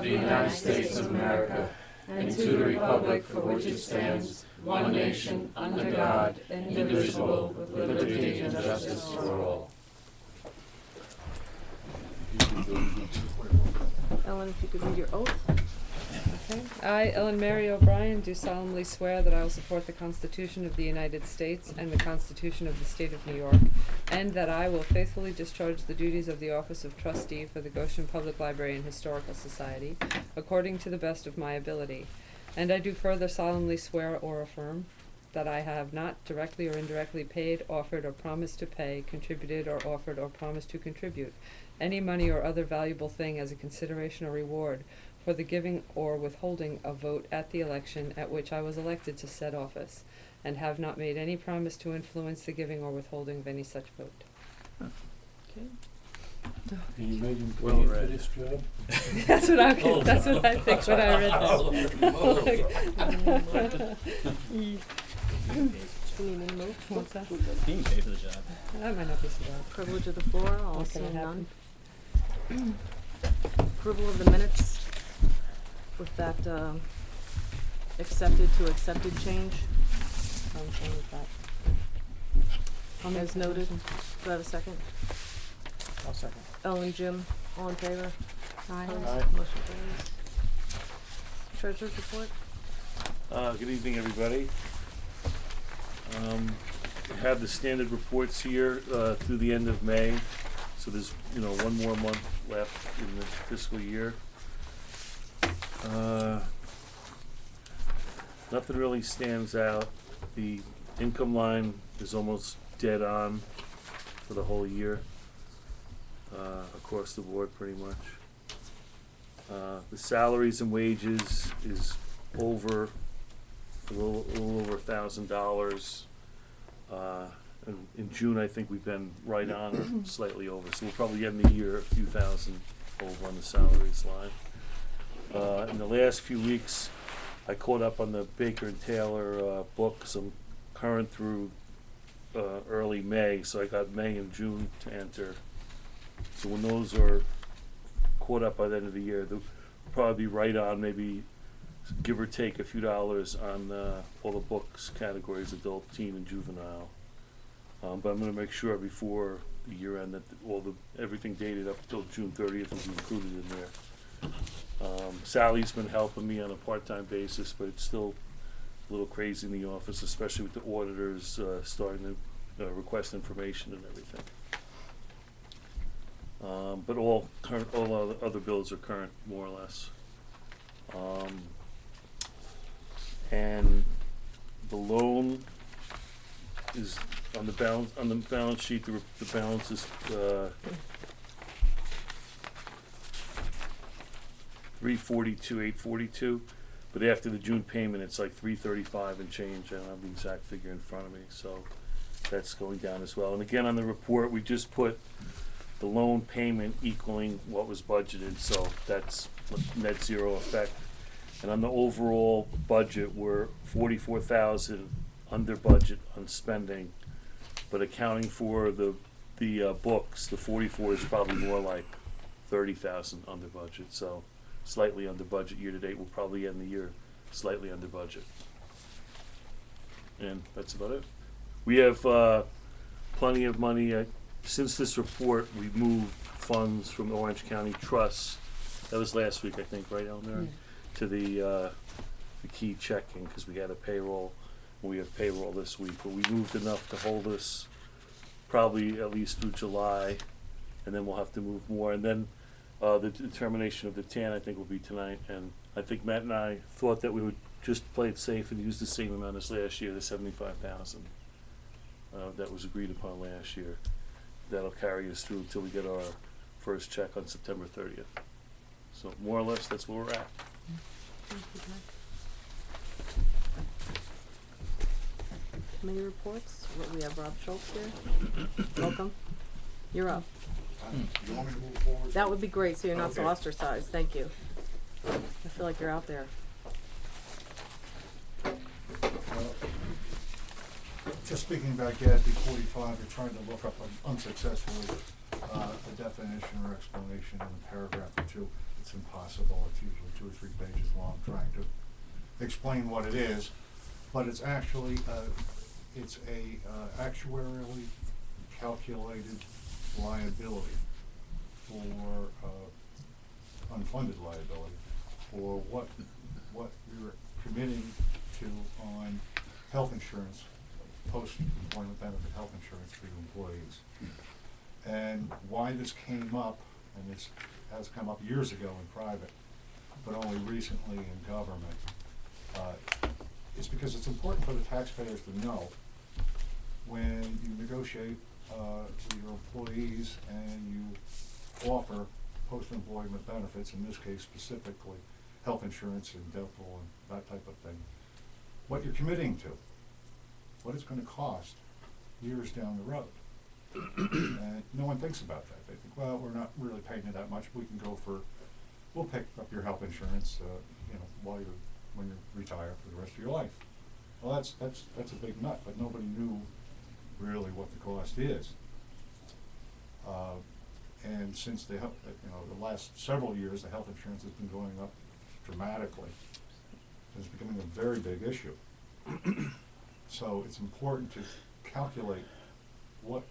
the United States of America, and to the republic for which it stands, one nation, under God, indivisible, with liberty and justice for all. Ellen, if you could read your oath. Okay. I, Ellen Mary O'Brien, do solemnly swear that I will support the Constitution of the United States and the Constitution of the State of New York, and that I will faithfully discharge the duties of the Office of Trustee for the Goshen Public Library and Historical Society, according to the best of my ability. And I do further solemnly swear or affirm that I have not directly or indirectly paid, offered, or promised to pay, contributed, or offered, or promised to contribute any money or other valuable thing as a consideration or reward for the giving or withholding a vote at the election at which I was elected to said office, and have not made any promise to influence the giving or withholding of any such vote. Okay. And you made him Well for read. this job? That's what I think when I read that. Do you need a move? What's that? Being paid for the job. That might not be so bad. Privilege of the floor, all What can seeing happen? none. Approval of the minutes with that accepted to accepted change, I'm fine with that. as noted. Do I have a second? I'll second. Ellen, Jim, all in favor? Aye. Opposed? Motion carries. Treasurer's report? Good evening, everybody. Have the standard reports here through the end of May, so there's one more month left in the fiscal year. Nothing really stands out. The income line is almost dead on for the whole year, across the board pretty much. The salaries and wages is over a little over $1,000. And in June, I think we've been right on or slightly over, so we'll probably end the year a few thousand over on the salaries line. In the last few weeks, I caught up on the Baker and Taylor books. I'm current through early May, so I got May and June to enter. So when those are caught up by the end of the year, they'll probably be right on, maybe give or take a few dollars on all the books categories, adult, teen, and juvenile. But I'm going to make sure before the year end that everything dated up until June 30th will be included in there. Sally's been helping me on a part-time basis, but it's still a little crazy in the office, especially with the auditors starting to request information and everything. But all other bills are current, more or less. And the loan is on the balance sheet. The balance is $342,842, but after the June payment, it's like $335 and change. I don't have the exact figure in front of me, so that's going down as well. And again, on the report, we just put the loan payment equaling what was budgeted, so that's a net zero effect. And on the overall budget, we're $44,000 under budget on spending, but accounting for the books, the 44 is probably more like 30,000 under budget. So slightly under budget year to date. We'll probably end the year slightly under budget, and that's about it. We have plenty of money. Since this report, we've moved funds from Orange County Trust. That was last week, I think, right, Elmer? Yeah. To the key checking, because we had a payroll. We have payroll this week, but we moved enough to hold us probably at least through July, and then we'll have to move more. And then the determination of the TAN, I think, will be tonight. And I think Matt and I thought that we would just play it safe and use the same amount as last year, the $75,000 that was agreed upon last year. That'll carry us through until we get our first check on September 30th. So more or less, that's where we're at. Committee reports. We have Rob Schultz here. Welcome. You're up. You want me to move forward? That would be great, so you're not so Okay. ostracized. Thank you. I feel like you're out there. Just speaking back at the 45, you're trying to look up unsuccessfully a definition or explanation in a paragraph or two. it's impossible. It's usually 2 or 3 pages long trying to explain what it is. But it's actually, it's a actuarially calculated liability for, unfunded liability for what you're committing to on health insurance, post-employment benefit health insurance for your employees. And why this came up, and this has come up years ago in private, but only recently in government, is because it's important for the taxpayers to know when you negotiate with your employees and you offer post-employment benefits, in this case specifically health insurance and dental and that type of thing, what you're committing to, what it's going to cost years down the road. And no one thinks about that. They think, well, we're not really paying you that much. We'll pick up your health insurance, when you retire for the rest of your life. Well, that's a big nut, but nobody knew really what the cost is. And since the last several years, the health insurance has been going up dramatically. It's becoming a very big issue. So it's important to calculate what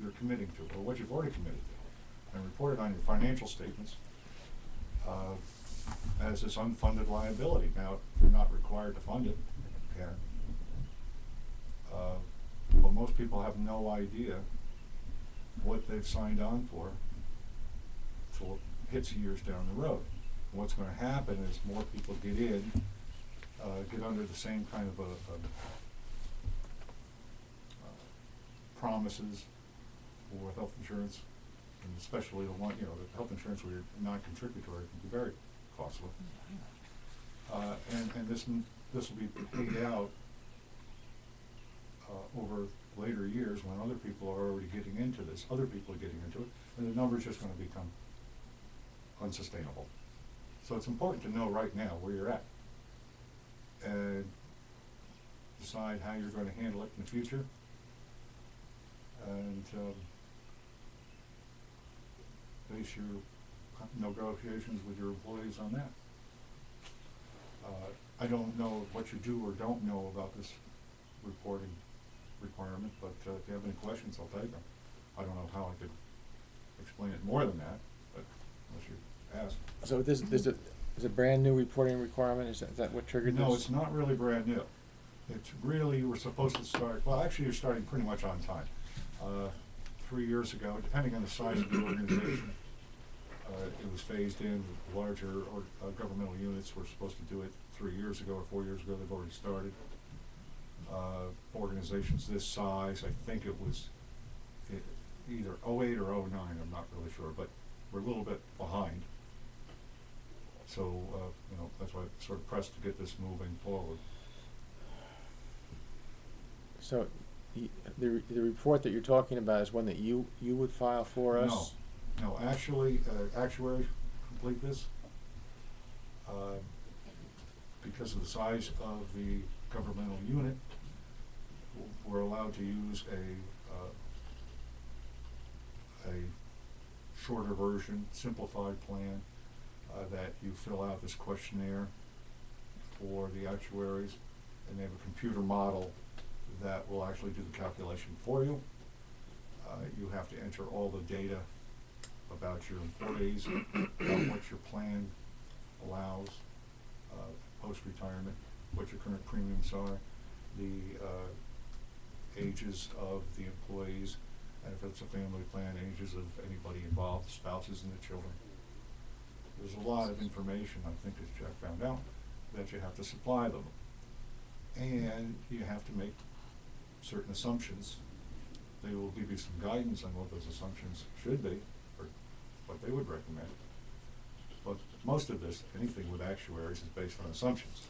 you're committing to, or what you've already committed to, and report it on your financial statements as this unfunded liability. Now, you're not required to fund it, Karen. But most people have no idea what they've signed on for till it hits years down the road. And what's going to happen is more people get under the same kind of promises for health insurance, and especially the the health insurance where you're non-contributory can be very costly. And this will be paid out over later years when other people are already getting into this. Other people are getting into it, and the number's just going to become unsustainable. So it's important to know right now where you're at and decide how you're going to handle it in the future, and base your negotiations with your employees on that. I don't know what you do or don't know about this reporting requirement, but if you have any questions, I'll take them. I don't know how I could explain it more than that, but unless you ask. So this is a brand new reporting requirement? Is that what triggered this? No, it's not really brand new. It's really, you were supposed to start, well, actually you're starting pretty much on time. 3 years ago, depending on the size of the organization, it was phased in. Larger governmental units were supposed to do it 3 years ago or 4 years ago. They've already started. Organizations this size, I think it was either 08 or 09, I'm not really sure, but we're a little bit behind. So, that's why I sort of pressed to get this moving forward. So, the report that you're talking about is one that you would file for us? No, actually, actuaries complete this. Because of the size of the governmental unit, we're allowed to use a shorter version, simplified plan, that you fill out this questionnaire for the actuaries, and they have a computer model that will actually do the calculation for you. You have to enter all the data about your employees, about what your plan allows, post-retirement, what your current premiums are, the ages of the employees, and if it's a family plan, ages of anybody involved, spouses and the children. There's a lot of information, I think, as Jack found out, that you have to supply them. And you have to make certain assumptions. They will give you some guidance on what those assumptions should be, or what they would recommend. But most of this, anything with actuaries, is based on assumptions.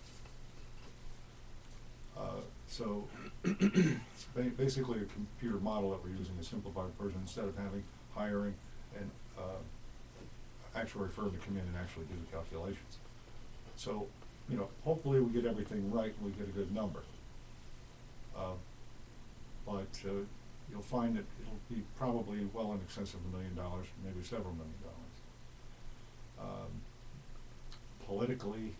So it's basically a computer model that we're using, a simplified version, instead of hiring an actuary firm to come in and actually do the calculations. So, hopefully we get everything right and we get a good number. But you'll find that it'll be probably well in excess of $1 million, maybe several $1 million. Politically,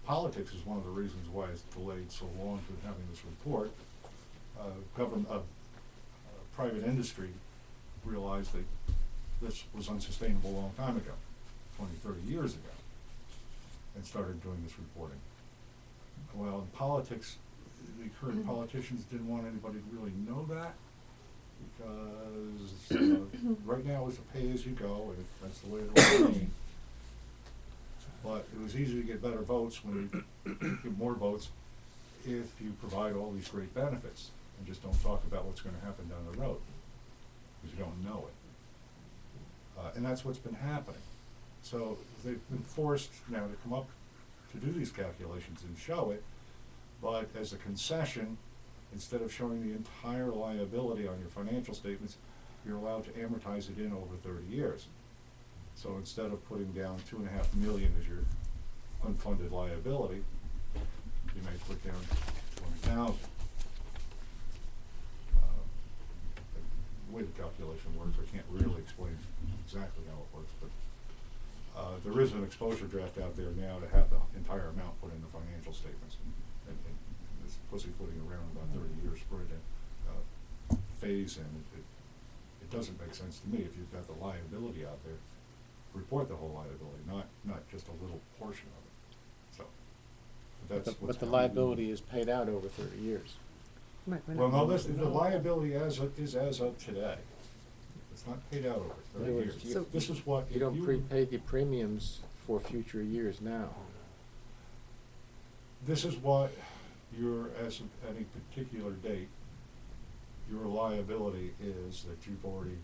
politics is one of the reasons why it's delayed so long to having this report. Private industry realized that this was unsustainable a long time ago, 20, 30 years ago, and started doing this reporting. Well, in politics, the current politicians didn't want anybody to really know that, because right now it's a pay-as-you-go, and that's the way it will remain. But it was easy to get better votes when you get more votes if you provide all these great benefits and just don't talk about what's going to happen down the road, because you don't know it. And that's what's been happening. So they've been forced now to come up to do these calculations and show it, but as a concession, instead of showing the entire liability on your financial statements, you're allowed to amortize it in over 30 years. So instead of putting down $2.5 million as your unfunded liability, you may put down $20,000. The way the calculation works, I can't really explain exactly how it works, but there is an exposure draft out there now to have the entire amount put in the financial statements, and it's pussyfooting around about 30 years spread phase, and it doesn't make sense to me. If you've got the liability out there, report the whole liability, not just a little portion of it. So, But the liability is paid out over 30 years. Right, we're Well, not- no, the liability is as of today. It's not paid out over 30 In other years. words, So- This is what, You if don't you, prepay the premiums for future years now. this is what your, as of any particular date, your liability is that you've already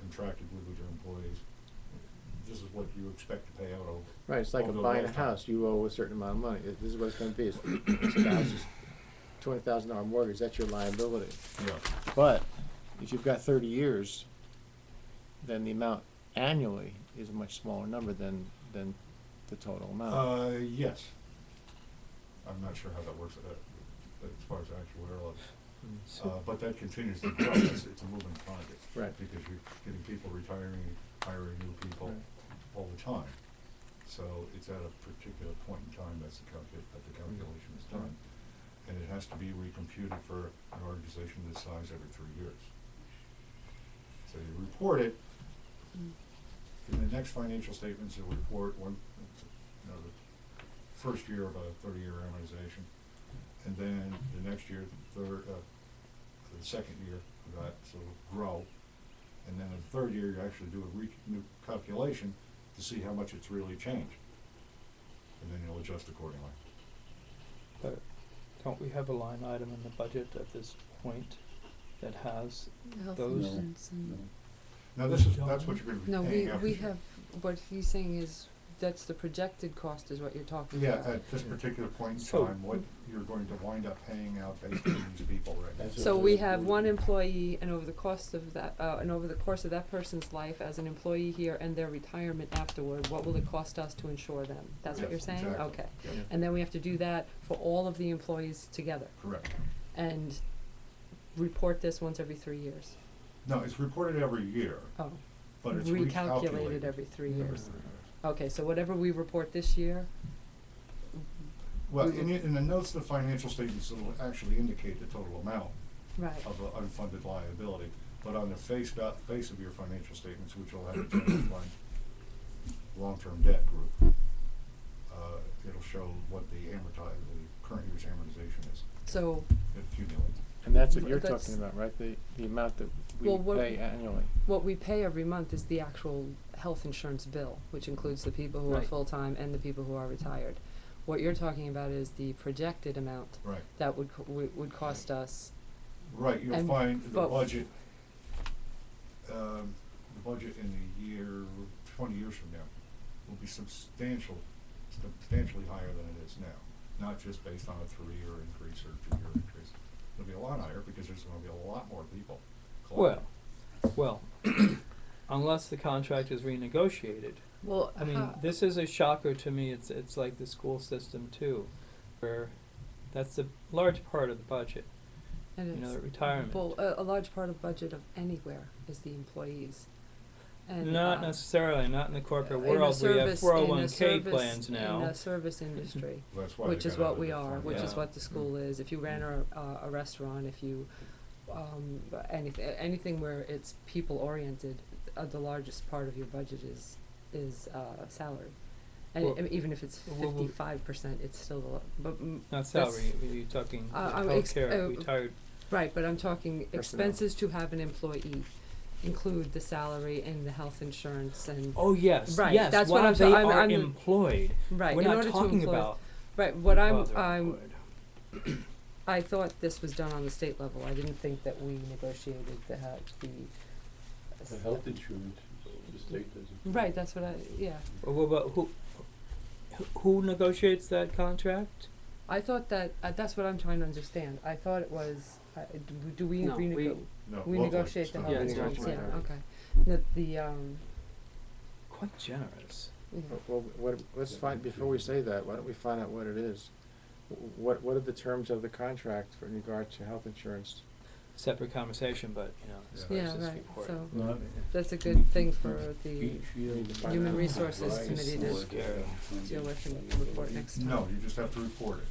contracted with your employees. This is what you expect to pay out over. Right, it's like over the buying a lifetime. house, you owe a certain amount of money. This is what it's gonna be, it's a house, $20,000 mortgage, that's your liability. Yeah. But if you've got 30 years, then the amount annually is a much smaller number than the total amount. Yes. I'm not sure how that works as far as actuarial. But that continues to grow. It's a moving target. Right. Because you're getting people retiring, hiring new people Right. all the time. So it's at a particular point in time that the calculation is done. And it has to be recomputed for an organization this size every 3 years. So you report it. In the next financial statements, you'll report the first year of a 30-year amortization, and then the next year, the second year of that, so it'll grow, and then in the third year, you actually do a new calculation to see how much it's really changed, and then you'll adjust accordingly. But don't we have a line item in the budget at this point that has Health those? insurance and- Now, that's what you're going to be No, paying after. we have, what he's saying is, that's the projected cost is what you're talking Yeah, about. at this particular point in So- time, what you're going to wind up paying out based on these people right now. That's So we have one employee, and over the cost of that, and over the course of that person's life as an employee here and their retirement afterward, what will it cost us to insure them? That's what Yes, you're saying? exactly. Okay. Yep. And then we have to do that for all of the employees together, Correct. and report this once every 3 years. No, it's reported every year, Oh, but it's recalculated every 3 years. Okay, so whatever we report this year, Well, we will- in the notes of the financial statements, it'll actually indicate the total amount right, of the unfunded liability, but on the face of your financial statements, which will have a general fund, long-term debt group, it'll show what the current year's amortization is. so, It accumulates. And that's what you're That's- talking about, right? The amount that we Well, what- pay annually. what we pay every month is the actual health insurance bill, which includes the people who are Right. full-time and the people who are retired. What you're talking about is the projected amount Right. that would cost us. Right, you'll And- find the but- budget in the year, 20 years from now, will be substantially higher than it is now. Not just based on a 3-year increase or 2-year increase. It'll be a lot higher because there's gonna be a lot more people collecting. Well, unless the contract is renegotiated. Well, I mean, this is a shocker to me. It's like the school system too, where that's a large part of the budget. it You know, is. the retirement. Well, a large part of budget of anywhere is the employees. And, Not necessarily, not in the corporate in a world. We have service- in a 401k service- plans In now. the service industry, That's why which they is got out what of we the are, fund. which is Yeah. what the school is. If you ran a restaurant, if you, anything where it's people oriented, the largest part of your budget is salary. And Well, I mean, even if it's well, 55%, it's still the, but Not that's- salary, you're talking healthcare, retired. right, but I'm talking Personnel. expenses to have an employee include the salary and the health insurance and, Oh, yes, Right, yes, that's what while I'm they I'm- are I'm- employed. right, We're in not order to talking employ. about Right, what while they're I'm, employed. I thought this was done on the state level. I didn't think that we negotiated the The health insurance, the state doesn't. Right, that's what yeah. Well, what about who negotiates that contract? I thought that, that's what I'm trying to understand. I thought it was, do we No, we- No, we locally, negotiate it's the not health Yeah, insurance, negotiate, yeah, right. okay. Quite generous. Yeah. Well, let's find, before we say that, why don't we find out what it is? What are the terms of the contract in regard to health insurance? Separate conversation, but, you know, as far Yeah, as this right, report. so Well, that's a good thing for the each year Need to find Human out. Resources Right. Committee Or to the- deal with and report next time. No, you just have to report it.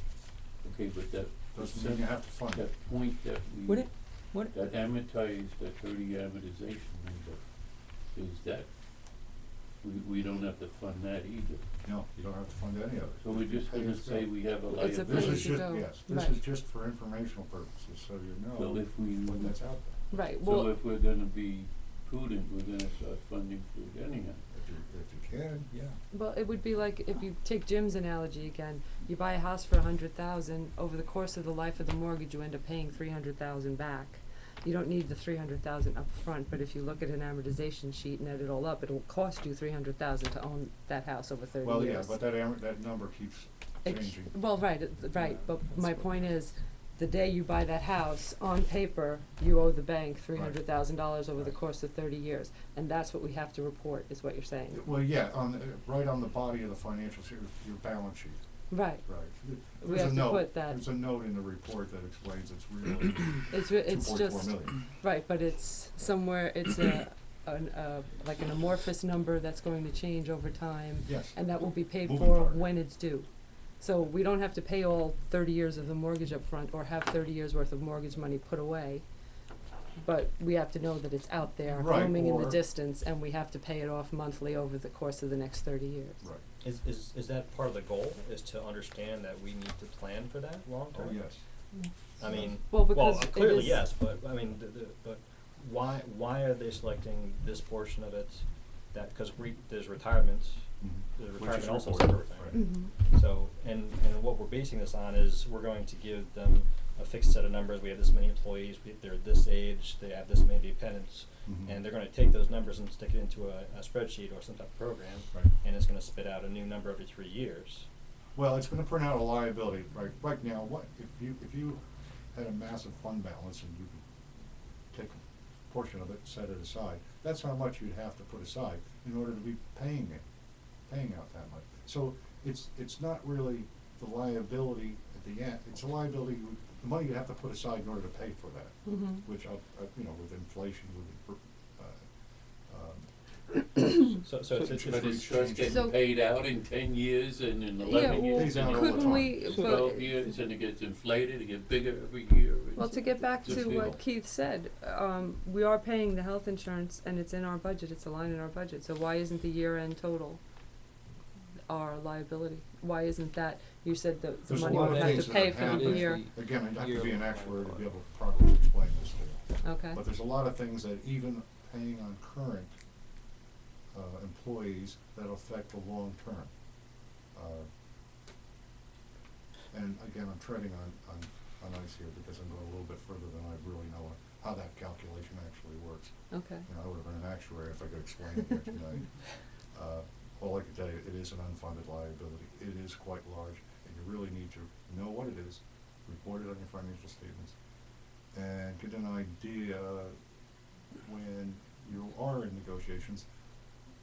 Okay, but that, Doesn't mean you have to fund it. that point that Would we, it? Would that amortized, that 30 amortization number, is that, we don't have to fund that either. No, you don't have to fund any of it. So we're just Pay gonna as you say go. we have a It's a This liability. is as you just, go. yes, this Right. is just for informational purposes, so you So know if we, what that's out there. Right, so well, if we're gonna be prudent, we're gonna start funding for it anyhow. If you can, yeah. well, it would be like, if you take Jim's analogy again, you buy a house for 100,000, over the course of the life of the mortgage, you end up paying 300,000 back. You don't need the 300,000 up front, but if you look at an amortization sheet and add it all up, it'll cost you 300,000 to own that house over 30 Well, years. yeah, but that number keeps It- changing. Well, right, right, Yeah, but that's my what- point is, the day you buy that house, on paper, you owe the bank $300,000 over the Right. course of 30 years, and that's what we have to report, is what you're saying. Well, yeah, right on the body of the financials, your balance sheet, Right, right. we There's a have to note. put that, There's a note in the report that explains it's really it's 2.4 just, million. right, but it's somewhere, it's like an amorphous number that's going to change over time, Yes. and that will be paid Moving for target. when it's due. So we don't have to pay all 30 years of the mortgage up front, or have 30 years worth of mortgage money put away. But we have to know that it's out there, Right, looming in the or- distance, and we have to pay it off monthly over the course of the next 30 years. Right. Is that part of the goal, is to understand that we need to plan for that long term? Oh, yes. I mean, Well, because it clearly is- yes, but I mean, but why are they selecting this portion of it? That, because there's retirements, there's Which is retirement also a reported, separate right. thing. Mhm. So, and what we're basing this on is we're going to give them a fixed set of numbers. We have this many employees, they're this age, they have this many dependents, Mhm. and they're going to take those numbers and stick it into a spreadsheet or some type of program, Right. and it's going to spit out a new number every 3 years. Well, it's gonna print out a liability, right now, what, if you had a massive fund balance and you could take a portion of it, set it aside, that's how much you'd have to put aside in order to be paying out that much. So it's not really the liability at the end, it's a liability, the money you have to put aside in order to pay for that, Mhm. which, with inflation, with, So So it's it's But it's just So- getting paid out in 10 years and in Yeah, 11 well, years out and all the couldn't time. we, So 12 years, and it gets inflated, it gets bigger every year. well, to get back Just to feel- what Keith said, we are paying the health insurance, and it's in our budget, it's a line in our budget, so why isn't the year-end total our liability? Why isn't that, you said the There's a money lot we of have things to that pay have for the happened. year, again, I'd have to be an Yearly actuary to be liability. able to properly explain this to you. okay? But there's a lot of things that even paying on current employees that affect the long term. And again, I'm treading on ice here because I'm going a little bit further than I really know how that calculation actually works. Okay, I would have been an actuary if I could explain it here tonight. All I can tell you, it is an unfunded liability. It is quite large, and you really need to know what it is, report it on your financial statements, and get an idea when you are in negotiations,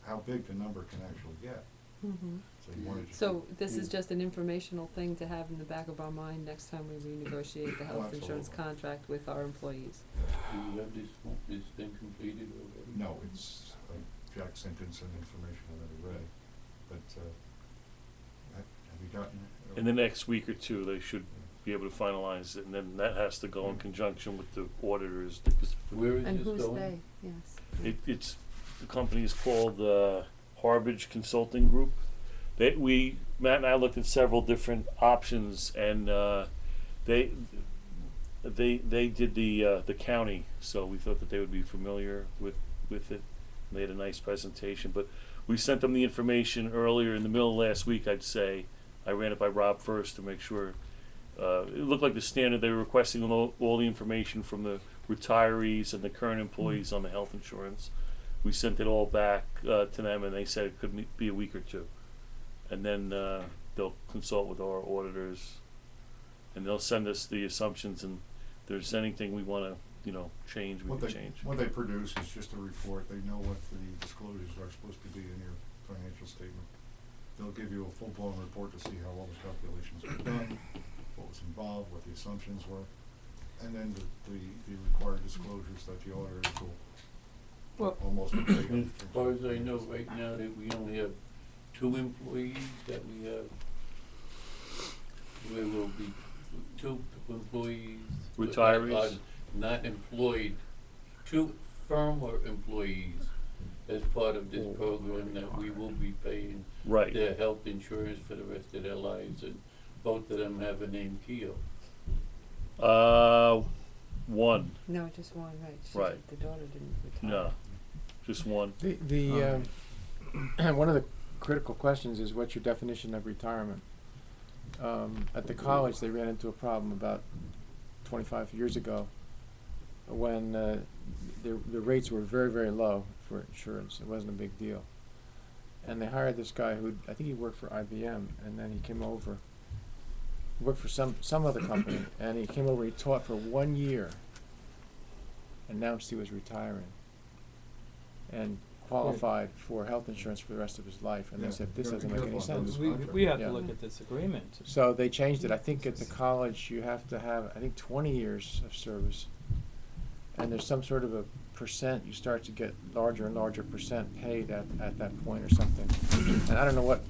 how big the number can actually get. mhm. So you want to just. So this is Yeah. just an informational thing to have in the back of our mind next time we renegotiate the Oh, health insurance absolutely. contract with our employees. Do you have this thing completed already? No, it's Jack sent in some information I've already read, but, have you gotten? In the next week or two, they should be able to finalize it, and then that has to go in conjunction with the auditors. Because Where is And this who's going? they? Yes. it's the company is called Harbage Consulting Group. Matt and I looked at several different options, and they did the county, so we thought that they would be familiar with it. They had a nice presentation, but we sent them the information earlier in the middle of last week, I'd say. I ran it by Rob first to make sure. It looked like the standard. They were requesting all the information from the retirees and the current employees on the health insurance. We sent it all back to them, and they said it could be a week or two. And then they'll consult with our auditors, and they'll send us the assumptions, and if there's anything we want to, change, we can change. What they produce is just a report. They know what the disclosures are supposed to be in your financial statement. They'll give you a full-blown report to see how all the calculations were done, what was involved, what the assumptions were, and then the required disclosures that the auditors will Well, almost. As far as I know, right now, that we only have 2 employees that we have. There will be 2 employees. but Retirees? Not employed, 2 firm or employees as part of this program that we will be paying Right. their health insurance for the rest of their lives, and both of them have a name, Keo. One. No, just one, right. Right. The daughter didn't retire. No, just one. The one of the critical questions is, what's your definition of retirement? At the college, they ran into a problem about 25 years ago when the rates were very, very low for insurance. It wasn't a big deal. And they hired this guy who, I think he worked for IBM, and then he came over. He worked for some other company, and he came over, he taught for 1 year, announced he was retiring, and qualified for health insurance for the rest of his life. And Yeah, they said, this gotta doesn't be make any careful on sense. those. we have Yeah. to look at this agreement. So they changed it. I think at the college you have to have, I think, 20 years of service. And there's some sort of a percent, you start to get larger and larger percent paid at that point or something. And I don't know what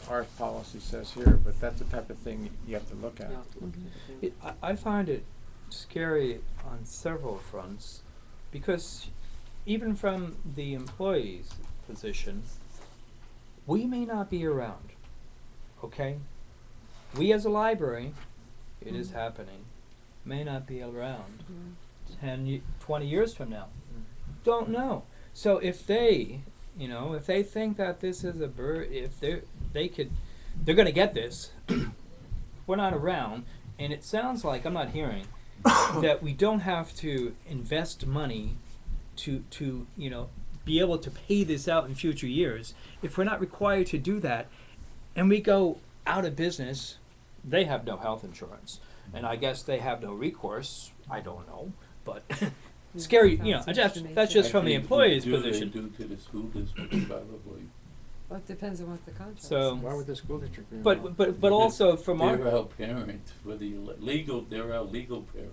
our policy says here, but that's the type of thing you have to look at. I find it scary on several fronts, because even from the employee's position, we may not be around, okay? We as a library, it is happening, may not be around 20 years from now. Don't know. So if they, if they think that this is if they're gonna get this, we're not around, and it sounds like, I'm not hearing, that we don't have to invest money to be able to pay this out in future years. If we're not required to do that, and we go out of business, they have no health insurance, and I guess they have no recourse. I don't know, but scary. That's just from the employee's position. Due to the school district, probably. Well, it depends on what the contract So- says. Why would the school district be But also from They're our our parent, whether you legal, they're our legal parent.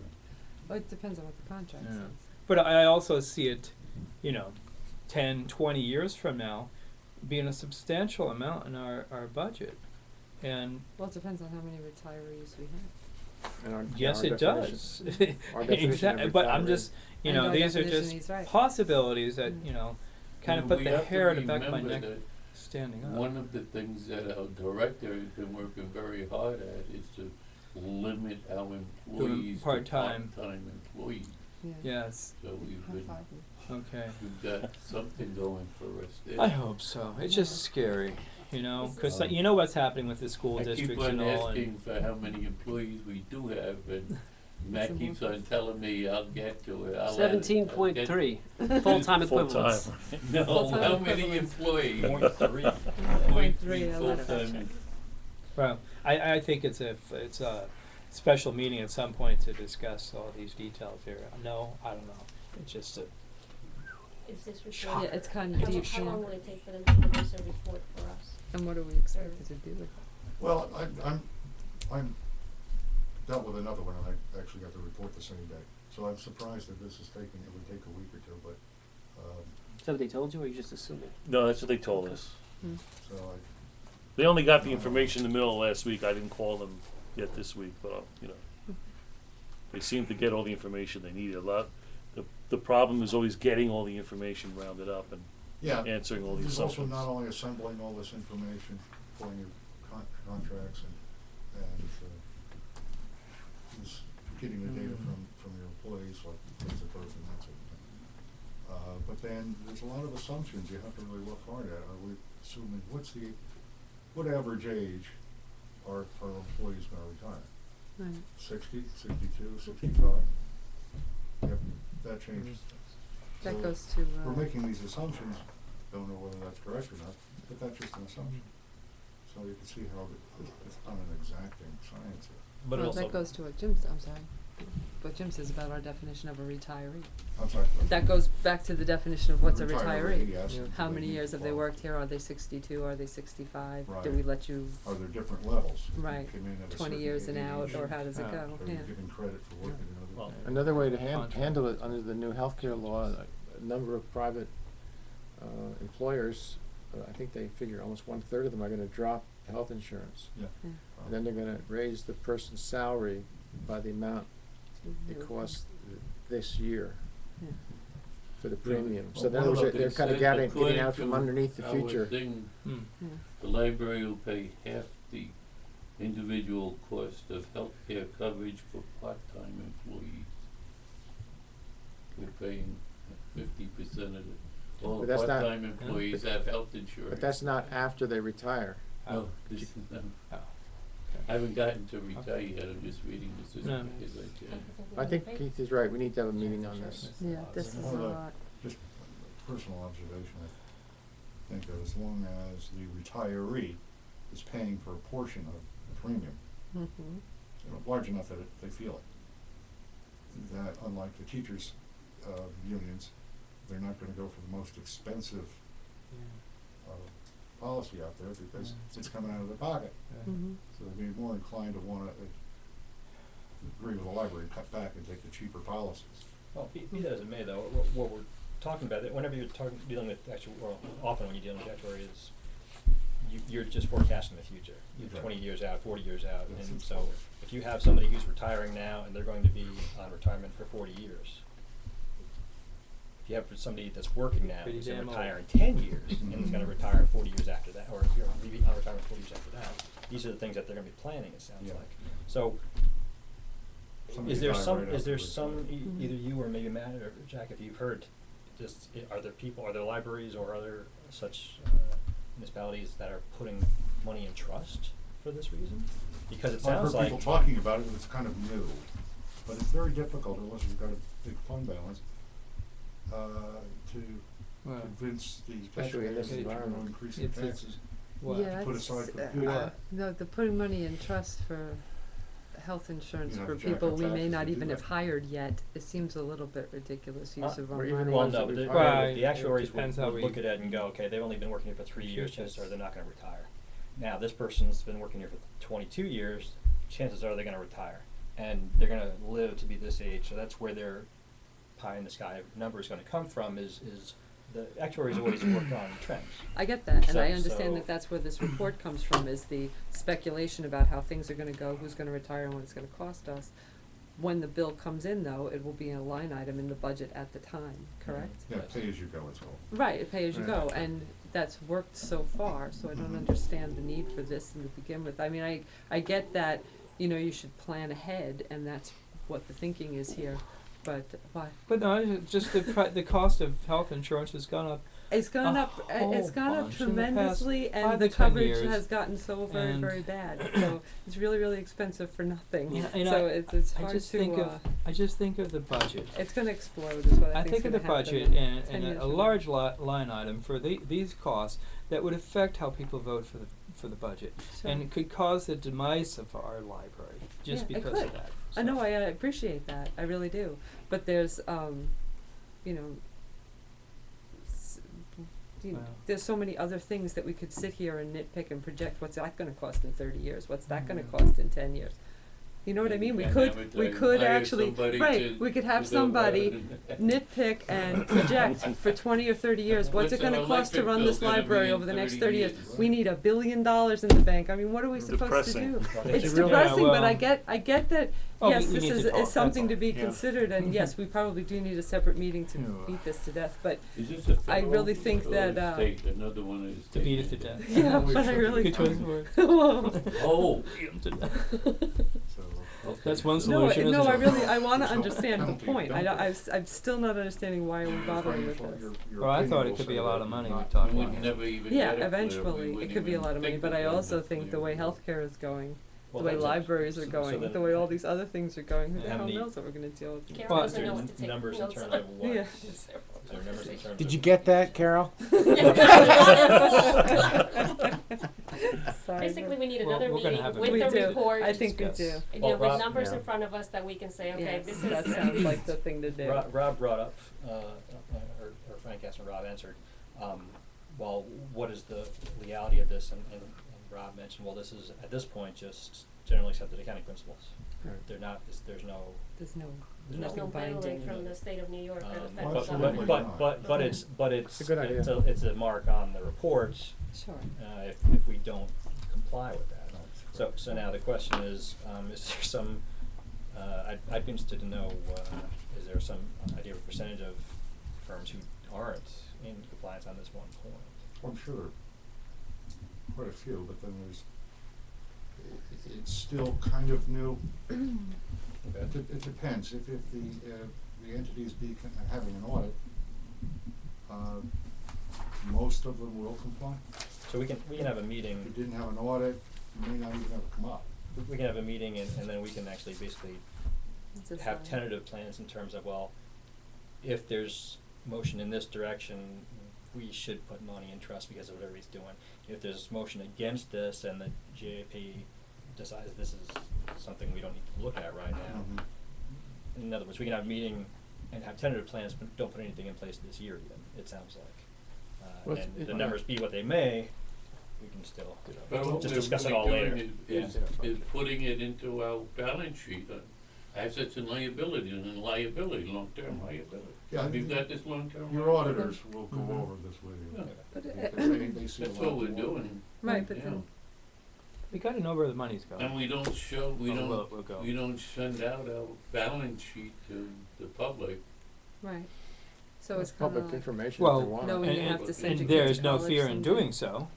Well, it depends on what the contract Yeah. says. But I also see it, 10, 20 years from now, being a substantial amount in our budget. And Well, it depends on how many retirees we have. And our- yes, our it does. definition- our definition of Exactly. But I'm retirement. just, And our these are definition, just he's right. possibilities that, kind of put We the have to hair in the back of my remember neck that standing up. one of the things that our director has been working very hard at is to limit our employees to part-time. part-time employees. Yeah. Yes, So we've okay. got something going for us there. I hope so. It's just scary, because you know what's happening with the school I keep districts on and all. asking for how many employees we do have, and Matt keeps on telling me I'll get to it. I'll add it, I'll get- 17.3 full-time equivalents. Full-time. No, Full-time how many equivalents. employees? 0.3. 0.3 I'll let it full-time. Well, I think it's a special meeting at some point to discuss all these details here. No, I don't know. It's just a Is this Yeah, report, it's kind of deep. how Yeah. long will it take for them to produce a report for us? And what are we expected to do with it? Well, I'm dealt with another one, and I actually got the report the same day. So I'm surprised that this is taking, it would take a week or two, but, that what they told you, or you just assuming? No, that's what they told us. So I, They only got the information in the middle of last week. I didn't call them yet this week, but you know, they seem to get all the information they needed. The problem is always getting all the information rounded up and yeah, answering all these there's also assumptions. not only assembling all this information, pulling your contracts and just getting the data from your employees, like what's the birth and that sort of thing. But then there's a lot of assumptions you have to really look hard at. Are we assuming what average age are employees gonna retire? Right. 60, 62, 65? Yep, that changes things. That So goes to, we're making these assumptions, don't know whether that's correct or not, but that's just an assumption. So you can see how it's not an exacting science here. But it well, also that goes to what I'm sorry, what Jim says about our definition of a retiree. I'm sorry. That goes back to the definition of what's a retiree. Yes, Yeah. How they many need years have they 12. worked here? Are they 62? Are they 65? Do Right. we let you Are there different levels? If you right came in at a 20 certain years and out, age, or how does it Ah. go? Are Yeah. you given credit for working another? Well, Another way to Contract. handle it under the new healthcare law, a number of private employers, I think they figure almost 1/3 of them are going to drop health insurance, Yeah. Yeah. and then they're going to raise the person's salary by the amount it Mhm. costs this year Yeah. for the Yeah. premium. So Well, in other words, what they're they kind of said, getting according out from to underneath the our future. thing, Hmm. Yeah. the library will pay half the individual cost of healthcare coverage for part-time employees. We're paying 50% of it. All But that's not- part-time employees have health insurance. But that's not after they retire. No, this is, Oh. I haven't gotten to retire yet, I'm just reading this as No. quick as I can. I think Keith is right. We need to have a meeting on this. Yeah, this is a One of the- lot. Just personal observation, I think that as long as the retiree is paying for a portion of the premium, Mhm. you know, large enough that they feel it, that unlike the teachers' unions, they're not gonna go for the most expensive policy out there because it's coming out of their pocket. Mhm. So they'd be more inclined to wanna agree with the library, cut back and take the cheaper policies. Well, be that as it may, though, what we're talking about, whenever you're dealing with actual, well, often when you're dealing with actuary is, you're just forecasting the future. You're Exactly. 20 years out, 40 years out, Yes. and so if you have somebody who's retiring now and they're going to be on retirement for 40 years, if you have somebody that's working now Pretty who's going to damn old. retire in 10 years and is going to retire 40 years after that, or be on retirement 40 years after that, these are the things that they're going to be planning, it sounds Yeah. like. So Somebody is there died some, right is there after some, retirement. either you or maybe Matt or Jack, if you've heard, just, are there libraries or other such municipalities that are putting money in trust for this reason? Because it I've sounds heard like. people talking about it, and it's kind of new, but it's very difficult unless you've got a big fund balance, to Well, convince these Especially in taxpayers this that you're gonna environment. increase their It's- taxes. what? Yeah, put it's, aside for the uh, future. no, the putting money in trust for health insurance You know, for to jack people up we may taxes not to do even have that. hired yet, it seems a little bit ridiculous use of our or even money. Well, ones no, that but retire. Well, the actuaries depends would how we- look at it and go, okay, they've only been working here for 3 years, chances Futures. are they're not gonna retire. Now, this person's been working here for 22 years, chances are they're gonna retire. And they're gonna live to be this age, so that's where their pie in the sky number is gonna come from, is the actuaries always work on trends. I get that, and I So- understand so- that that's where this report comes from, is the speculation about how things are gonna go, who's gonna retire, and what it's gonna cost us. When the bill comes in, though, it will be a line item in the budget at the time, correct? Yeah, pay as you go, it's all. Right, pay as you go, Right. and that's worked so far, so I don't Mhm. understand the need for this to begin with. I mean, I get that, you know, you should plan ahead, and that's what the thinking is here, but why? But no, it's just the cost of health insurance has gone up. It's gone A up, it's whole gone up bunch in the past tremendously, 5 and the to 10 coverage years. has gotten so very, And- very bad, so it's really, really expensive for nothing. Yeah, and So it's I hard just to, think I just think of the budget. it's gonna explode is what I I think's think of gonna the happen budget in and 10 years a from now. large line item for these costs that would affect how people vote for the budget, Sure. and it could cause the demise of our library just Yeah, it because of could. that. I know, I appreciate that, I really do, but there's, you know, Wow. there's so many other things that we could sit here and nitpick and project, what's that gonna cost in 30 years, what's that gonna Mhm. cost in 10 years? You know what I And mean? We and could hire actually, somebody right, to- we could have to do it. somebody nitpick and project for 20 or 30 years. What's it What's an gonna cost to electric run bill this gonna be library in over the next 30 30 years? years? We need $1 billion in the bank. I mean, what are we supposed Depressing. to do? Well, It's it's really- depressing, Yeah, but well- I get that, Oh, yes, we this need to is, talk, that's something to all. be Yeah. considered, and yes, we probably do need a separate meeting to Yeah. beat this to death, but Is this a I federal really think or that, a state? Another one is To beat it to death. yeah, but I really. Good choice of words. Oh, Beat 'em to death. So, okay. That's one No, solution, no, isn't I it? really, I wanna So, understand the penalty, point. don't I'm still not understanding why we're bothering with this. Well, I thought it could be a lot of money we're talking And about. we'd never even Yeah, get it clear. We eventually, it wouldn't could be a even lot of money, think but we'd I get also it think the clear. way healthcare is going, Well, the way that's it. libraries are So going, then- the way all these other things are going, who the How hell many- knows what we're gonna deal with? Carol Well, doesn't know Is what there to take numbers in notes terms on. of what? Yeah. Is there numbers in terms Did of? you get that, Carol? Sorry, Basically, but- we need Well, another we're gonna meeting have a with We the do. report. I think we discuss. do. And, you Well, know, with Rob- numbers yeah. in front of us that we can say, okay, Yes, this that is. sounds like the thing to do. Rob brought up, or Frank asked and Rob answered, well, what is the legality of this? And Rob mentioned, well, this is, at this point, just generally accepted accounting principles. Right. They're not, there's no, There's no, There's There's no nothing penalty binding. from the state of New York or the um, federal Well, government. but it's, It's a good idea. it's a mark on the reports, Sure. if we don't comply with that. So now the question is there some, I'd be interested to know, is there some idea of a percentage of firms who aren't in compliance on this one point? I'm sure there are quite a few, but then it's still kind of new. It depends, if the entities having an audit, most of them will comply. So we can have a If meeting, you didn't have an audit, you may not even have come up. we can have a meeting and then we can actually basically It's a have sign. tentative plans in terms of, well, if there's motion in this direction, we should put money in trust because of whatever he's doing. If there's motion against this and the JAP decides this is something we don't need to look at right now. Mhm. In other words, we can have a meeting and have tentative plans, but don't put anything in place this year even, it sounds like. Well, And it- the numbers be what they may, we can still, But what just we're discuss it really all later. doing Yeah. is putting it into our balance sheet, assets and liabilities, and liability, long-term liability. Yeah, We've got this long-term. Your liability. auditors will go Mhm. over this with you. Yeah. But Because they see a That's lot what of we're work. doing. Right, but Yeah. then, We gotta know where the money's going. And we don't show, we Oh, don't, we'll go. we don't send out our balance sheet to the public. right. So it's It's kinda public like, information if Well, they want No, it. and you and, have to send and your there kid is to no college fear in someday. doing so.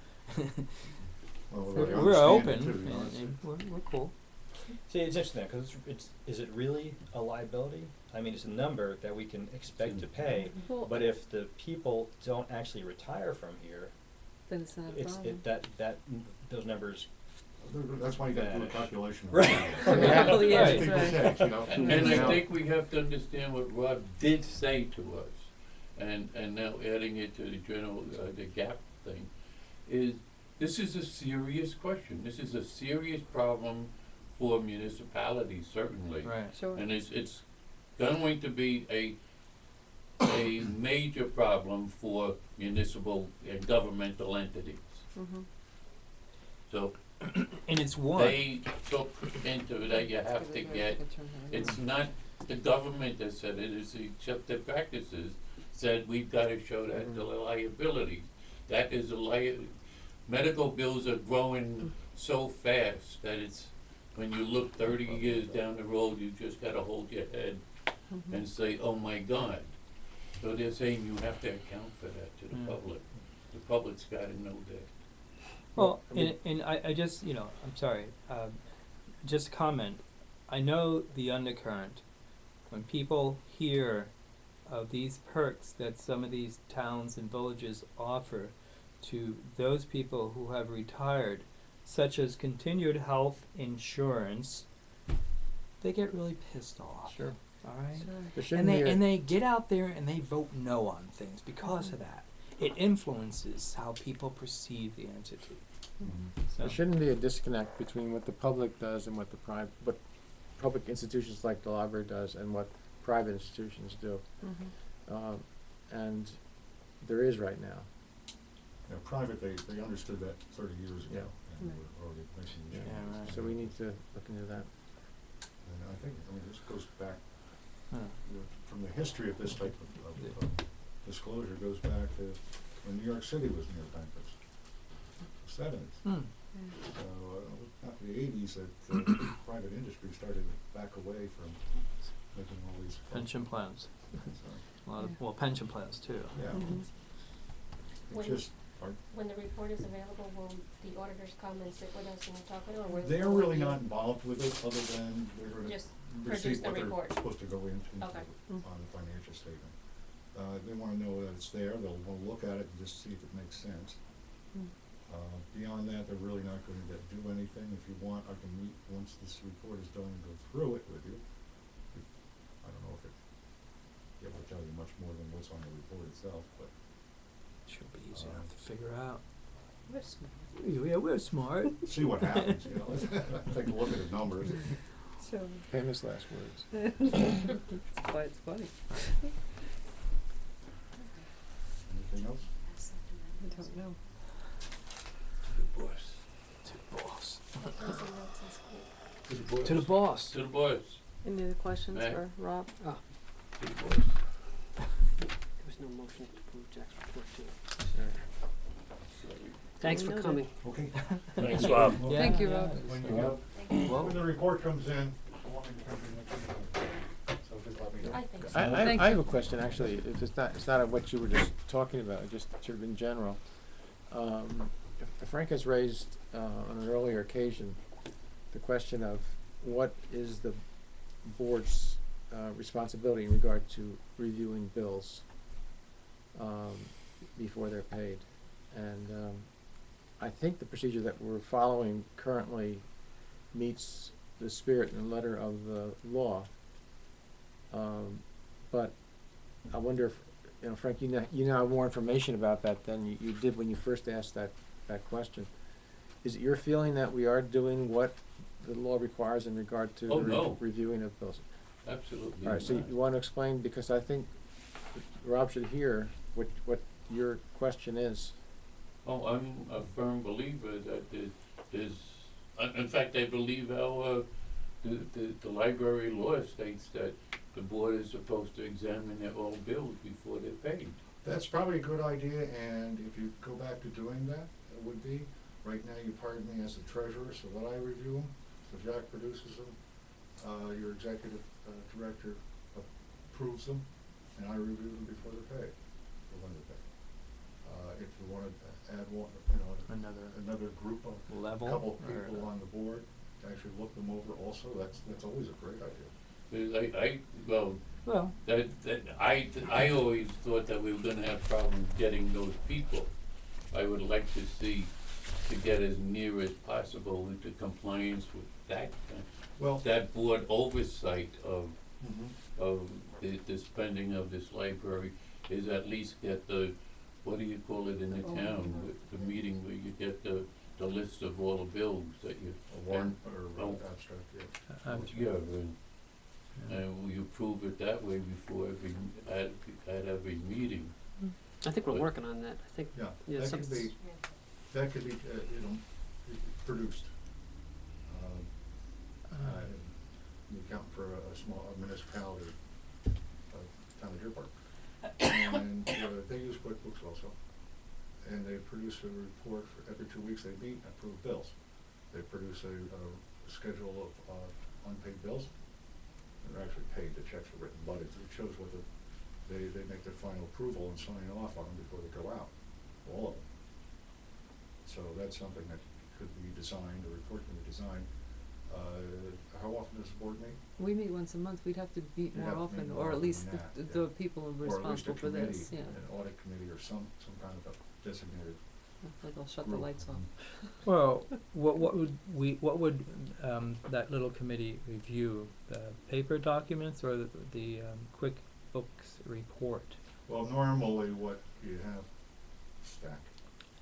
Well, We're they open, understand it too, you know, and we're cool. See, it's interesting because is it really a liability? I mean, it's a number that we can expect to pay, well, but if the people don't actually retire from here, then it's not a it's, problem. those numbers. That's why you gotta do a Vanish. calculation. of Right. it. Every couple of As years, people right. take, you know. And I Now- think we have to understand what Rob did say to us, and now adding it to the general, the gap thing, is this is a serious question. This is a serious problem for municipalities, certainly. Right. Sure. And it's going to be a major problem for municipal and governmental entities. Mhm. So And it's one. they took into that you have to get, it's not the government that said it, it's the accepted practices said we've gotta show that the liability. That is a medical bills are growing so fast that it's, when you look 30 years down the road, you just gotta hold your head Mhm. and say, oh my God. So they're saying you have to account for that to the Mm. public. The public's gotta know that. Well, I mean- and I just, I'm sorry, just comment. I know the undercurrent. When people hear of these perks that some of these towns and villages offer to those people who have retired, such as continued health insurance, they get really pissed off. Sure. All right? Sure. There shouldn't be a- And they get out there and they vote no on things because of that. It influences how people perceive the entity. Mhm. So, There shouldn't be a disconnect between what the public does and what what public institutions like the library does and what private institutions do. Mhm. And there is right now. Yeah, private, they understood that 30 years ago, Yeah. and Right. we're already making the Yeah. changes. right. So we need to look into that. And I think, I mean, this goes back, Huh. from the history of this type of disclosure goes back to when New York City was near bankruptcy, '70s. Hmm. After the '80s, that private industry started to back away from making all these. Pension plans. So, A lot of, well, pension plans too. yeah, Mhm. it's When- just, When the report is available, will the auditors come and sit with us and talk it, or will? they're will really you not involved with it, other than they're gonna Just receive produce the what they're report? supposed to go into Okay. on the financial statement. They wanna know that it's there, they'll wanna look at it and just see if it makes sense. Mm. Beyond that, they're really not gonna do anything. If you want, I can meet, once this report is done, and go through it with you. I don't know if it, be able to tell you much more than what's on the report itself, but, Should be easy enough to figure out. We're smart. Yeah, we're smart. see what happens, you know, take a look at the numbers. So, Famous last words. that's why it's funny. Anything else? I don't know. To boss. Closing notes in school. To the boys. To the boss. To the boys. Any other questions Right. for Rob? Ah, To the boys. there was no motion to approve Jack's report too. Thanks for Noted. coming. Okay. Thanks, Rob. Yeah, Thank you, yeah, Rob. it's- When you, Well, when the report comes in, I want me to come to next meeting. So just let me know. I think so. Thank I have you. a question, actually, if it's not what you were just talking about, just sort of in general. Frank has raised, on an earlier occasion, the question of what is the board's, responsibility in regard to reviewing bills, before they're paid. And, I think the procedure that we're following currently meets the spirit and letter of the law. But I wonder if, you know, Frank, you now have more information about that than you did when you first asked that question. Is it your feeling that we are doing what the law requires in regard to Oh, the no. reviewing of bills? Absolutely. All right, so not. you want to explain, because I think Rob should hear what your question is. Oh, I'm a firm believer that there's, in fact, I believe our, the library law states that the board is supposed to examine their all bills before they're paid. That's probably a good idea, and if you go back to doing that, it would be, right now you've hired me as the treasurer, so that I review them, so Jack produces them, your executive director approves them, and I review them before they're paid, or when they're paid. If you wanna add one, you know, another group of, level. couple or- people on the board to actually look them over also, that's always a great idea. Because well, Well, I always thought that we were gonna have problems getting those people. I would like to see, to get as near as possible into compliance with that, Well, that board oversight of, mhm. of the spending of this library, is at least get the, what do you call it in the town, the meeting where you get the list of all the bills that you. A warrant or Oh. abstract, yeah. Yeah, and we approve it that way before at every meeting. I think we're But- working on that. I think, Yeah, yeah, that some, could be, produced. You account for a small municipality, town of Deer Park. And they use QuickBooks also. And they produce a report for every 2 weeks they meet and approve bills. They produce a schedule of unpaid bills. They're actually paid, the checks are written, but it shows what they make their final approval and sign off on them before they go out, all of them. So that's something that could be designed, a report can be designed. How often does the board meet? We meet once a month, we'd have to meet You'd more have to often, meet more or at often least than that, the yeah. people Or at least a responsible for this, committee, yeah. an audit committee or some kind of a designated Like they'll shut the group. lights off. well, what would that little committee review? The paper documents or the QuickBooks report? Well, normally what you have stacked,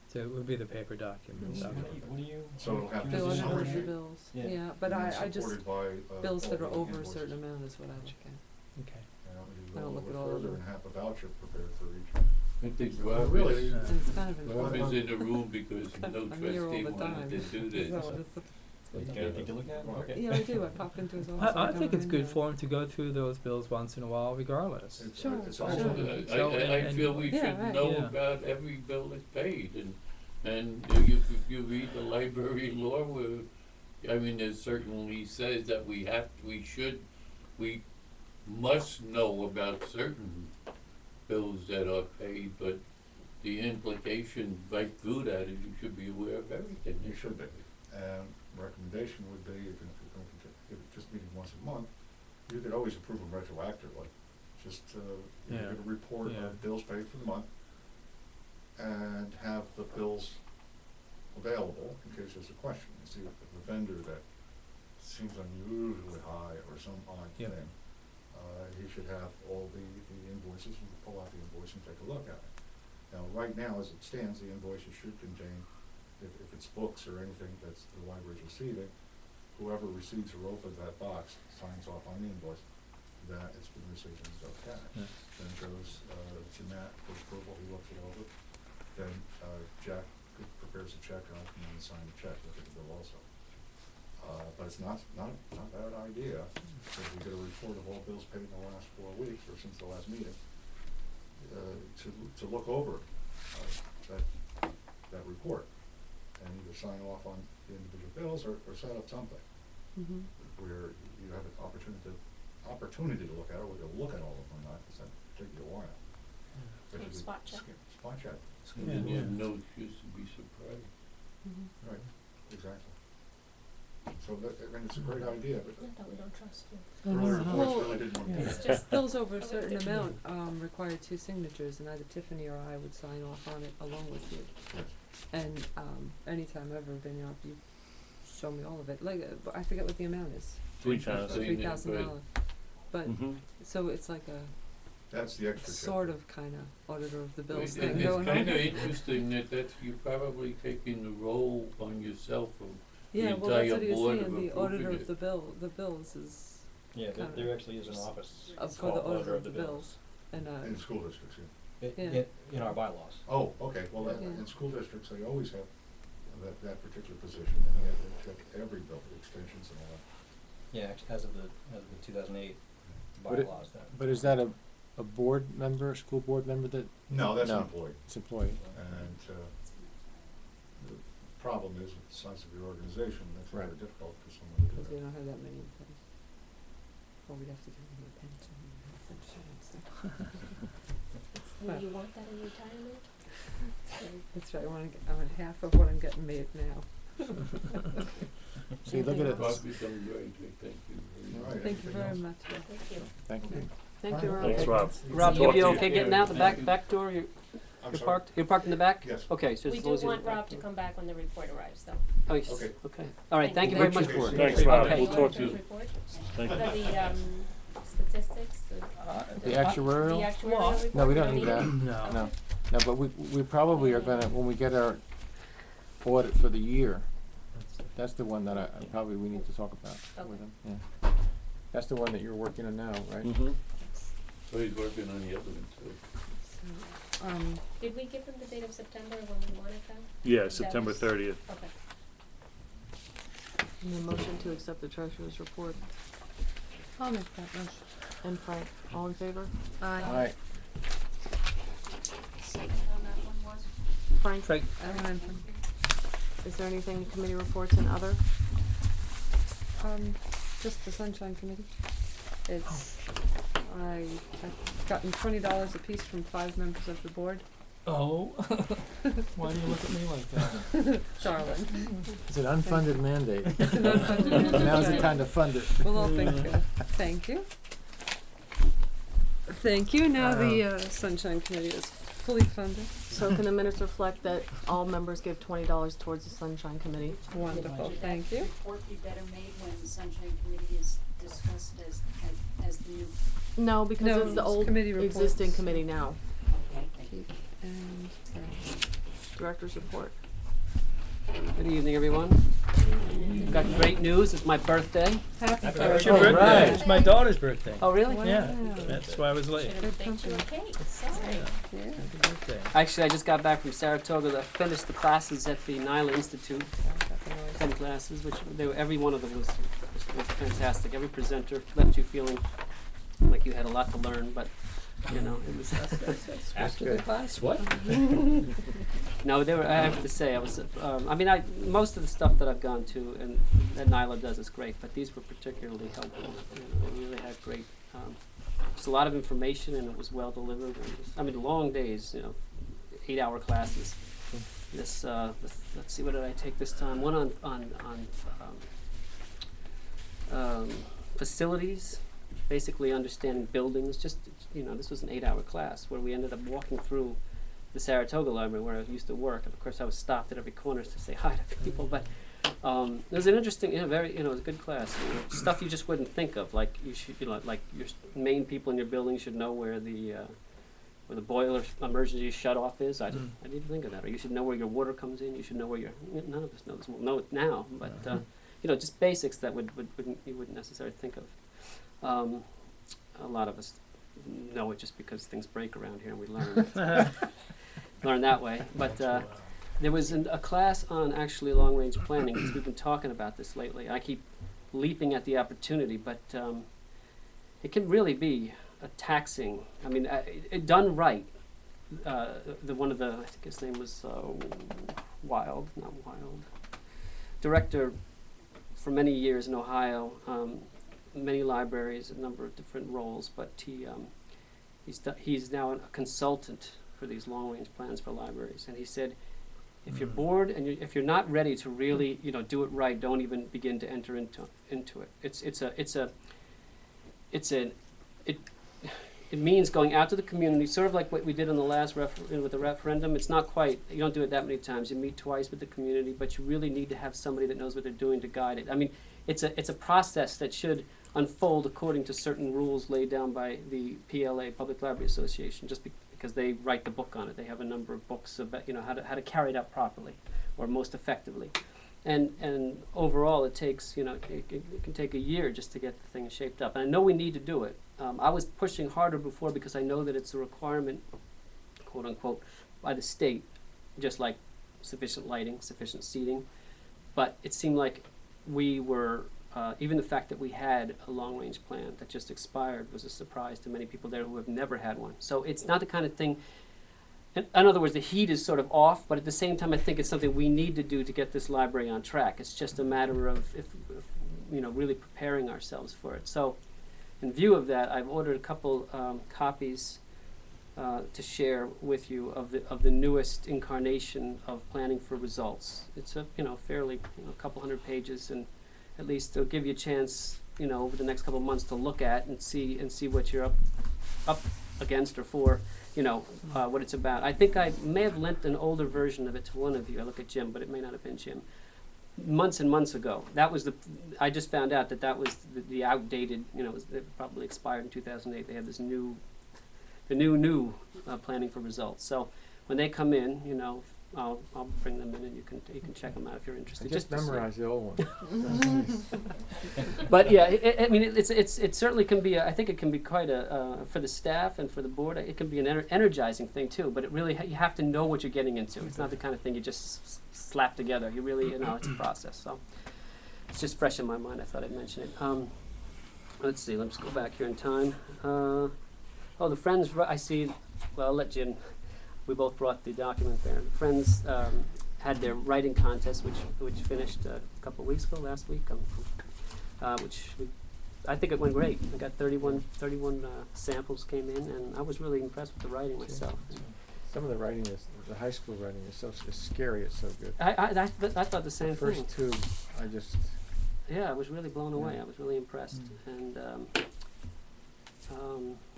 So it would be the paper documents. Mhm. Okay. What do you? so it'll have Bill the and summary the sheet. bills, Yeah. yeah, but and I then just, supported by, bills that all are the over a invoices. certain amount is what I look at. Okay. You know, you I go don't a look at little all of further them. and have a voucher prepared for each. I think Well, Rob really, is, And it's kind of Rob important. is in the room because no I'm here all trustee the wanted time. to do this. So it's Anything to look at? Okay. Yeah, I do, I pop into his office. I every think now it's and good then. for him to go through those bills once in a while regardless. Sure, It's sure. also, So, I and- feel we Yeah, should right. know Yeah. about every bill that's paid, and if you read the library law, I mean, it certainly says that we must know about certain bills that are paid, but the implication right through that is you should be aware of everything. you should be. And recommendation would be, if you're going to, if it's just meeting once a month, you could always approve them retroactively. Just, you Yeah. get a report Yeah. of bills paid for the month, and have the bills available in case there's a question. You see if the vendor that seems unusually high or some odd Yep. thing, he should have all the invoices, and pull out the invoice and take a look at it. Now, right now, as it stands, the invoices should contain, if it's books or anything that's the library's receiving, whoever receives or opens that box signs off on the invoice that it's been received and is okay. Yeah. Then it goes to Matt for approval, he looks it over. Then Jack prepares a check, and I can then sign the check, look at the bill also. But it's not a bad idea, if we get a report of all bills paid in the last 4 weeks, or since the last meeting, to look over that report, and either sign off on the individual bills, or set up something Mhm. where you have an opportunity to look at it, whether you'll look at all of them or not, because that take you a while. But Okay, you spot check. Spot check. Yeah. And you have no excuse to be surprised. Mhm. Right, exactly. So that, I mean, it's a great idea, but Not that we don't trust you. earlier no. reports Well, really didn't want to do It's that. just bills over a certain amount require 2 signatures, and either Tiffany or I would sign off on it along with you. Yes. And anytime I've ever been out, you show me all of it. Like I forget what the amount is. Interesting, $3,000. But Mhm. so it's like a That's the extra check. sort of kind of auditor of the bills It- thing it's going on. kind of interesting that's you're probably taking the role on yourself of Yeah, the well, that's entire what he was board saying. of The auditor approving of the bills is Yeah, Kinda. there actually is an office for the called auditor of the bills, and In school districts, yeah. Yeah. In our bylaws. Oh, okay, well, Yeah. in school districts, they always have that particular position, and they have to check every bill for extensions and all that. Yeah, as of the 2008 But it- bylaws that. But is that a board member, a school board member that No, that's an No. employee. it's employee? And the problem is, with the size of your organization, that's very Right. difficult for someone to do because we that. don't have that many employees. Well, we'd have to give them a pension and health insurance. Will you want that in retirement? That's right. I want half of what I'm getting made now. See, look at it. Probably done great, thank you very much. All right, Thank you anything very else? much. Yeah. Thank you. Thank you. Thank you, Rob. Thanks, Rob. Rob, Talk you'll be to you. okay getting out the back door? You're I'm sorry. parked? You're parked in the back? Yes. Okay, so We as do long as you want Rob to come back when the report arrives, though. Oh, yes, Okay. okay. All right, thank you very much. Thank you. Thanks, Rob. Okay. We'll talk to you. Report? Thank What you. are the statistics? The actuarial? The actuarial report? No, we You don't need that. No. No, no, but we probably are gonna, when we get our audit for the year, that's the one that I probably we need to talk about with Okay. them, yeah. That's the one that you're working on now, right? Mhm. So he's working on the other one too. So, Did we give him the date of September when we wanted that? Yeah, That September was- 30th. Okay. And the motion to accept the treasurer's report. I'll make that motion. And Frank, all in favor? Aye. All right, Frank, Frank, is there anything committee reports and other? Just the Sunshine Committee. It's, I've gotten $20 apiece from 5 members of the board. oh, why do you look at me like that? Darling. it's an unfunded mandate. It's an unfunded mandate. Now's the Right. time to fund it. We'll all thank you. Thank you. Thank you. Now the Sunshine Committee is fully funded. So can the minutes reflect that all members give $20 towards the Sunshine Committee? Wonderful. Thank you. Report be better made when the Sunshine Committee is discussed as the new, No, because No, it's the it's old committee existing reports. committee now. okay, thank you. And Director's report. Good evening, everyone. Got great news, it's my birthday. happy It's It's your Oh, birthday. right. It's my daughter's birthday. Oh, really? Wow. Yeah, that's why I was late. Should have baked you a cake, sorry. Yeah. Happy birthday. Actually, I just got back from Saratoga to finish the classes at the Nyla Institute. 10 classes, which every one of them was fantastic. Every presenter left you feeling like you had a lot to learn, but you know, it was After the class, what? no, they were. I have to say, I was. I mean, most of the stuff that I've gone to and that Nyla does is great, but these were particularly helpful. You know, they really had great. Just a lot of information, and it was well delivered. And I mean, long days. You know, 8-hour classes. This. Let's see, what did I take this time? One on facilities. Basically understanding buildings. Just, you know, this was an 8-hour class where we ended up walking through the Saratoga Library where I used to work. And of course, I was stopped at every corner to say hi to people. But it was an interesting, it was a good class. You know, stuff you just wouldn't think of, like you should, like your main people in your building should know where the boiler emergency shut-off is. I didn't even think of that. Or you should know where your water comes in. You should know where none of us know this. We'll know it now, but you know, just basics that you wouldn't necessarily think of. A lot of us know it just because things break around here and we learn that way. But there was a class on actually long-range planning, because we've been talking about this lately. I keep leaping at the opportunity, but it can really be a taxing. I mean, done right. I think his name was Wild, director for many years in Ohio. Many libraries, a number of different roles, but he's now a consultant for these long-range plans for libraries. And he said, if you're bored and if you're not ready to really, you know, do it right, don't even begin to enter into it. It means going out to the community, sort of like what we did in the last with the referendum. It's not quite, you don't do it that many times. You meet twice with the community, but you really need to have somebody that knows what they're doing to guide it. I mean, it's a process that should unfold according to certain rules laid down by the PLA, Public Library Association, just because they write the book on it. They have a number of books about, you know, how to carry it out properly or most effectively. And overall, it takes, you know, it can take a year just to get the thing shaped up. And I know we need to do it. I was pushing harder before because I know that it's a requirement, quote unquote, by the state, just like sufficient lighting, sufficient seating. But it seemed like we were, even the fact that we had a long-range plan that just expired was a surprise to many people there who have never had one. So it's not the kind of thing, in other words, the heat is sort of off, but at the same time I think it's something we need to do to get this library on track. It's just a matter of, if you know, really preparing ourselves for it. So in view of that, I've ordered a couple copies to share with you of the newest incarnation of Planning for Results. It's a, you know, fairly, you know, a couple hundred pages, and at least it'll give you a chance, you know, over the next couple of months to look at and see what you're up against or for, you know, what it's about. I think I may have lent an older version of it to one of you. I look at Jim, but it may not have been Jim. Months and months ago. That was I just found out that was the outdated, you know, it probably expired in 2008. They have this new Planning for Results. So when they come in, you know, I'll bring them in and you can check them out if you're interested. I just memorize the old one. But yeah, I mean, it certainly can be. I think it can be quite for the staff and for the board. It can be an energizing thing too. But it really you have to know what you're getting into. It's not the kind of thing you just slap together. You really, you know, it's a process. So it's just fresh in my mind. I thought I'd mention it. Let's see. Let's go back here in time. The Friends. I see. Well, I'll let Jim. We both brought the document there. The Friends had their writing contest, which finished a couple of weeks ago, last week, I think it went great. I got 31 samples came in, and I was really impressed with the writing myself. Some of the writing the high school writing is it's scary, it's so good. I thought the same thing. The first two, I was really blown away. I was really impressed. And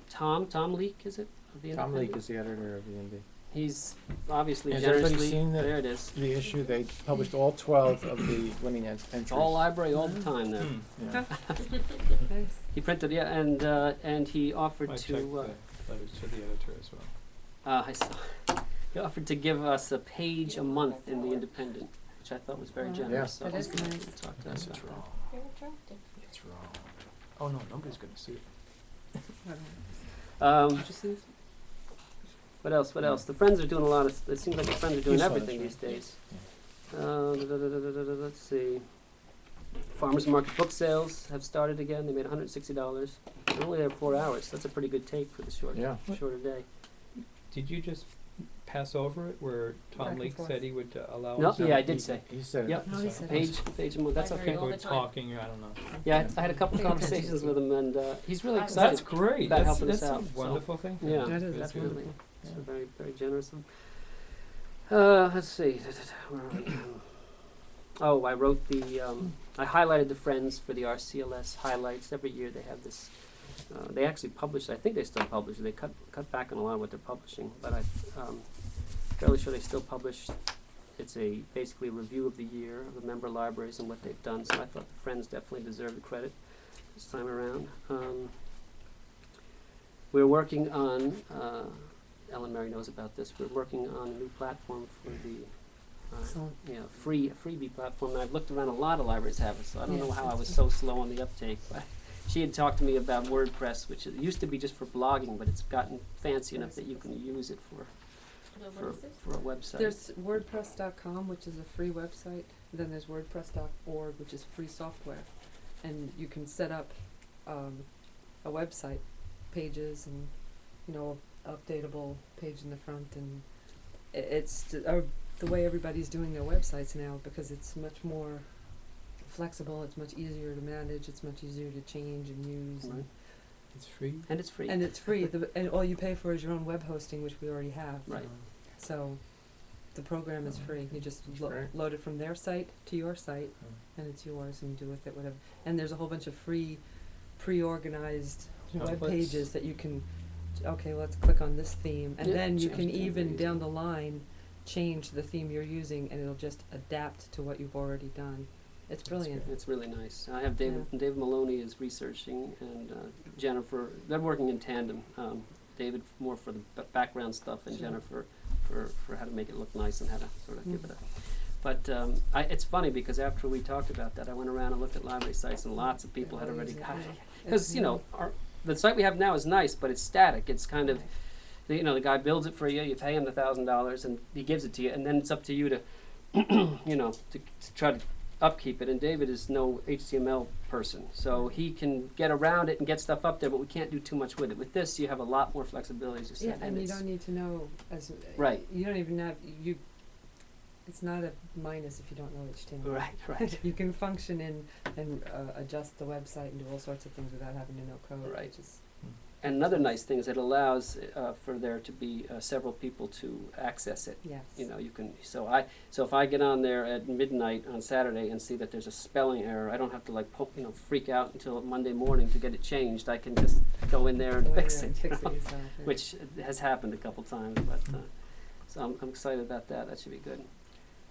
Tom Leake, is it? Tom Leake is the editor of the Indy. He's obviously Has generously. everybody seen there it is. The issue? They published all 12 of the winning entries. All library, all the time there. Yeah. Nice. He printed, and he offered I to. checked the letters to the editor as well. I saw. He offered to give us a page a month in the Independent, which I thought was very generous. Yeah. So That is we'll nice. talk to us about that. Very attractive. It's wrong. Oh no, nobody's gonna see it. Did you see this? What else? The Friends are doing a lot of. It seems like the Friends are doing You saw everything this, these days. Let's see. Farmers market book sales have started again. They made $160. They're only there 4 hours. That's a pretty good take for the Yeah. shorter day. Did you just pass over it where Back Tom and Leake forth. said he would allow No, us? yeah, I did say. He said it. Yep. No, he said Page and more. That's Library okay. all We were the time. talking, I don't know. Yeah, I had a couple Pay attention conversations to with him, and he's really I- excited. That's great. about That's, helping us that's out, a so- wonderful thing. for Yeah, him. That is That's definitely. wonderful. So very, very generous of him. Let's see. Where are we? Oh, I wrote I highlighted the Friends for the RCLS highlights. Every year they have this. They actually publish. I think they still publish. They cut back on a lot of what they're publishing, but I'm fairly sure they still publish. It's basically a review of the year of the member libraries and what they've done. So I thought the Friends definitely deserve the credit this time around. We're working on. Ellen Mary knows about this. We're working on a new platform for the Excellent. freebie platform. And I've looked around, a lot of libraries have it, so I don't know Yes, how I that's was good. so slow on the uptake. But she had talked to me about WordPress, which it used to be just for blogging, but it's gotten fancy enough that you can use it for What is this? a website. There's WordPress.com, which is a free website. Then there's WordPress.org, which is free software, and you can set up a website, pages, and updatable page in the front, and it's the way everybody's doing their websites now, because it's much more flexible. It's much easier to manage. It's much easier to change and use. Right. It's free. And it's free. And it's free. And all you pay for is your own web hosting, which we already have. Right. So the program is free. You just great. load it from their site to your site, and it's yours, and you do with it whatever. And there's a whole bunch of free, pre-organized web Templates. pages that you can, okay, let's click on this theme. And Yeah, then you change can it to even, amazing. down the line, change the theme you're using, and it'll just adapt to what you've already done. It's brilliant. It's really nice. I have David Maloney is researching, and Jennifer. They're working in tandem. David more for the background stuff, and Sure. Jennifer for how to make it look nice and how to sort of give it Mhm. a. But it's funny because after we talked about that, I went around and looked at library sites, and lots of people had They're all already using got it, it. yeah. Because the site we have now is nice, but it's static. It's kind of the guy builds it for you. You pay him the $1,000, and he gives it to you, and then it's up to you to to try to upkeep it. And David is no HTML person, so he can get around it and get stuff up there, but we can't do too much with it. With this, you have a lot more flexibility, as you said. Yeah, and you it's- don't need to know Right. You don't even have you. It's not a minus if you don't know HTML. Right. You can function in and adjust the website and do all sorts of things without having to know code. Right. Which is And another nice thing is it allows for there to be several people to access it. yes. You can. So if I get on there at midnight on Saturday and see that there's a spelling error, I don't have to freak out until Monday morning to get it changed. I can just go in there and Go in fix there it. and you fix know, it yourself, yeah. Which has happened a couple times, but so I'm excited about that. That should be good.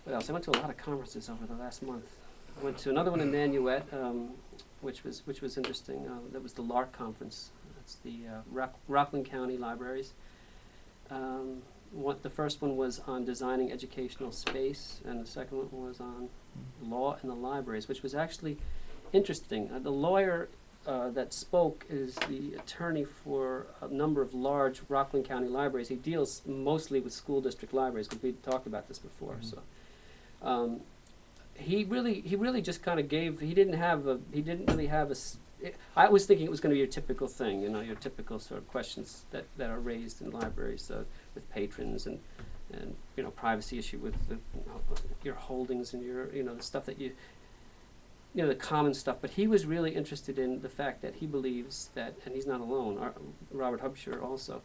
What else? I went to a lot of conferences over the last month. I went to another one in Nanuet, which was interesting. That was the LARC conference. That's the Rockland County Libraries. The first one was on designing educational space, and the second one was on law in the libraries, which was actually interesting. The lawyer that spoke is the attorney for a number of large Rockland County libraries. He deals mostly with school district libraries, because we talked about this before. So he really just kind of gave. He didn't really have a. I was thinking it was going to be your typical thing, your typical sort of questions that are raised in libraries with patrons and privacy issue with your holdings and your the stuff that the common stuff. But he was really interested in the fact that he believes that, and he's not alone. Robert Hubscher also,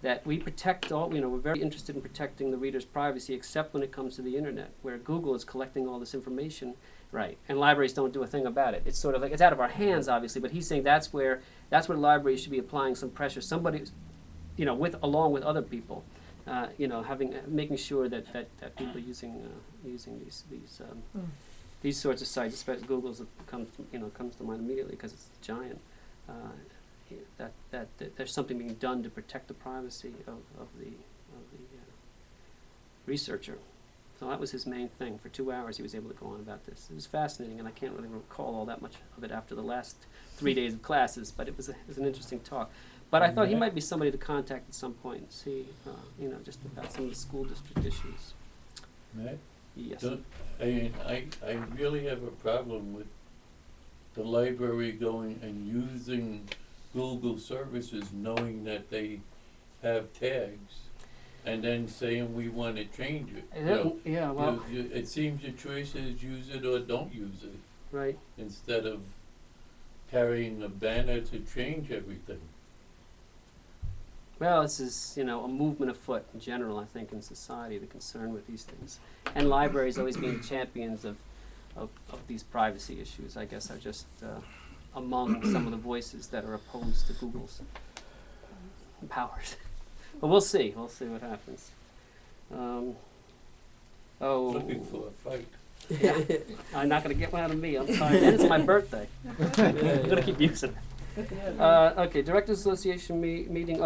that we protect all. We're very interested in protecting the reader's privacy, except when it comes to the internet, where Google is collecting all this information. Right, and libraries don't do a thing about it. It's sort of like it's out of our hands, obviously. But he's saying that's where libraries should be applying some pressure. Somebody, along with other people, making sure that people using these sorts of sites, especially Google's comes to mind immediately because it's giant. That there's something being done to protect the privacy of the researcher. So that was his main thing. For 2 hours he was able to go on about this. It was fascinating, and I can't really recall all that much of it after the last 3 days of classes, but it was an interesting talk. But I thought he might be somebody to contact at some point and see, just about some of the school district issues. Matt, Yes. I really have a problem with the library going and using Google services knowing that they have tags and then saying we wanna change it. You know, Yeah, well, it seems your choice is use it or don't use it, right. instead of carrying a banner to change everything. Well, this is, you know, a movement afoot in general, I think, in society, the concern with these things. And libraries always being champions of these privacy issues, I guess, are just among some of the voices that are opposed to Google's powers. But we'll see what happens. Looking for a fight. Yeah, I'm not gonna get one out of me, I'm sorry, and it's my birthday. I'm gonna keep using it. Okay, Directors Association meeting,